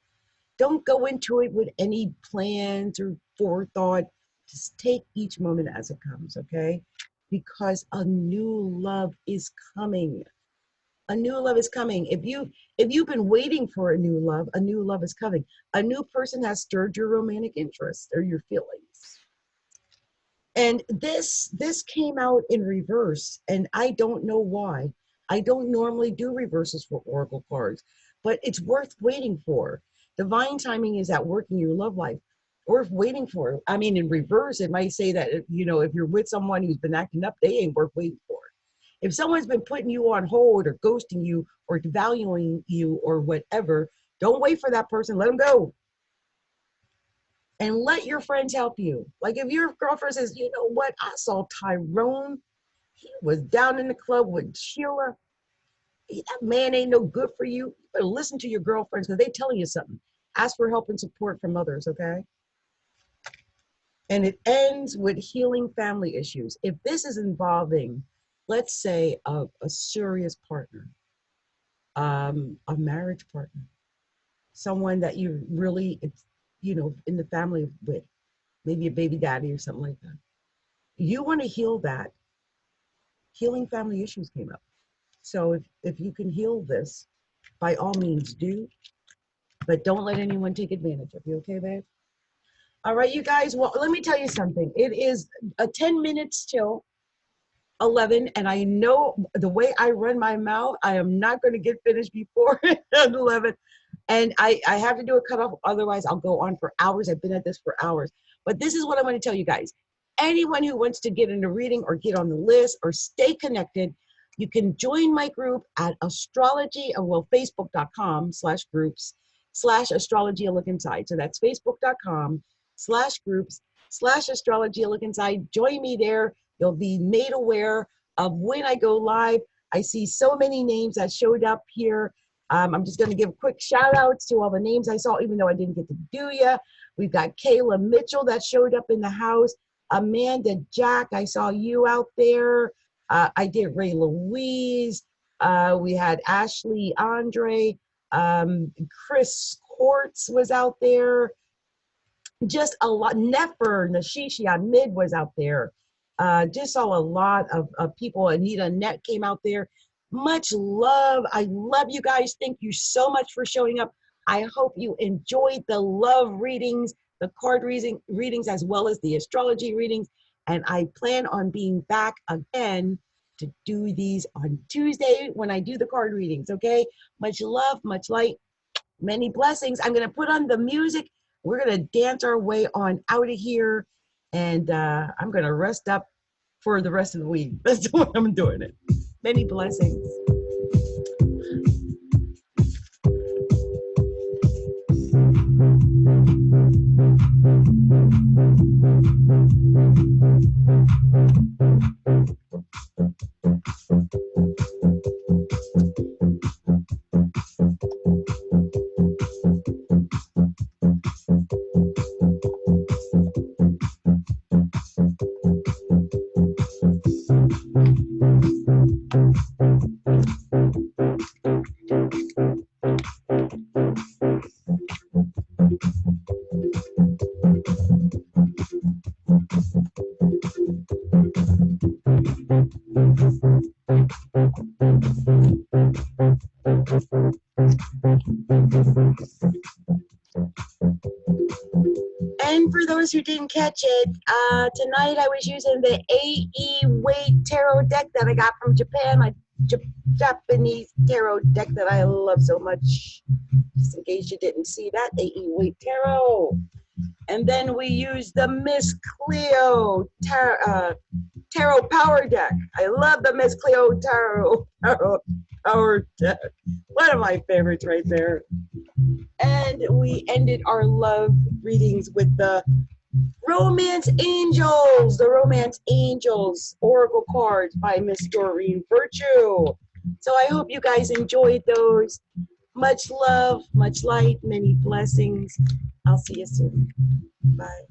Don't go into it with any plans or forethought. Just take each moment as it comes, okay? Because a new love is coming. A new love is coming. If you've been waiting for a new love is coming. A new person has stirred your romantic interest or your feelings. And this came out in reverse, and I don't know why. I don't normally do reverses for oracle cards, but it's worth waiting for. Divine timing is at work in your love life. Worth waiting for. I mean, in reverse, it might say that, you know, if you're with someone who's been acting up, they ain't worth waiting for. If someone's been putting you on hold or ghosting you or devaluing you or whatever, don't wait for that person. Let them go. And let your friends help you. Like if your girlfriend says, you know what, I saw Tyrone. He was down in the club with Sheila. That man ain't no good for you. You better listen to your girlfriends because they telling you something. Ask for help and support from others, okay? And it ends with healing family issues. If this is involving, let's say, a serious partner, a marriage partner, someone that you really, you know, in the family with, maybe a baby daddy or something like that. You want to heal that. Healing family issues came up. So if you can heal this, by all means do, but don't let anyone take advantage of you, okay, babe? All right, you guys, well, let me tell you something. It is 10 minutes till 11, and I know the way I run my mouth, I am not going to get finished before 11. And I have to do a cutoff, otherwise I'll go on for hours. I've been at this for hours. But this is what I want to tell you guys. anyone who wants to get in a reading or get on the list or stay connected, you can join my group at Astrology, well, facebook.com/groups/Astrology a Look Inside. So that's facebook.com/groups/Astrology a Look Inside. Join me there. You'll be made aware of when I go live. I see so many names that showed up here. I'm just going to give quick shout outs to all the names I saw, even though I didn't get to do ya. We've got Kayla Mitchell that showed up in the house. Amanda Jack, I saw you out there. I did Rae Louise. We had Ashley Andre. Chris Quartz was out there. Just a lot. Nefer, Nashisha Mid was out there. Just saw a lot of people. Anita Net came out there. Much love. I love you guys. Thank you so much for showing up. I hope you enjoyed the love readings, the card readings, as well as the astrology readings. And I plan on being back again to do these on Tuesday when I do the card readings, okay? Much love, much light, many blessings. I'm going to put on the music. We're going to dance our way on out of here. And I'm going to rest up for the rest of the week. That's what I'm doing it. Many blessings. And for those who didn't catch it, tonight I was using the AE Weight Tarot deck that I got from Japan, my Japanese tarot deck that I love so much. Just in case you didn't see that, AE Weight Tarot. And then we used the Miss Cleo Tarot Power Deck. I love the Miss Cleo Tarot Power Deck. One of my favorites right there. And we ended our love readings with the Romance Angels, the Romance Angels Oracle cards by Miss Doreen Virtue. So I hope you guys enjoyed those. Much love, much light, many blessings. I'll see you soon. Bye.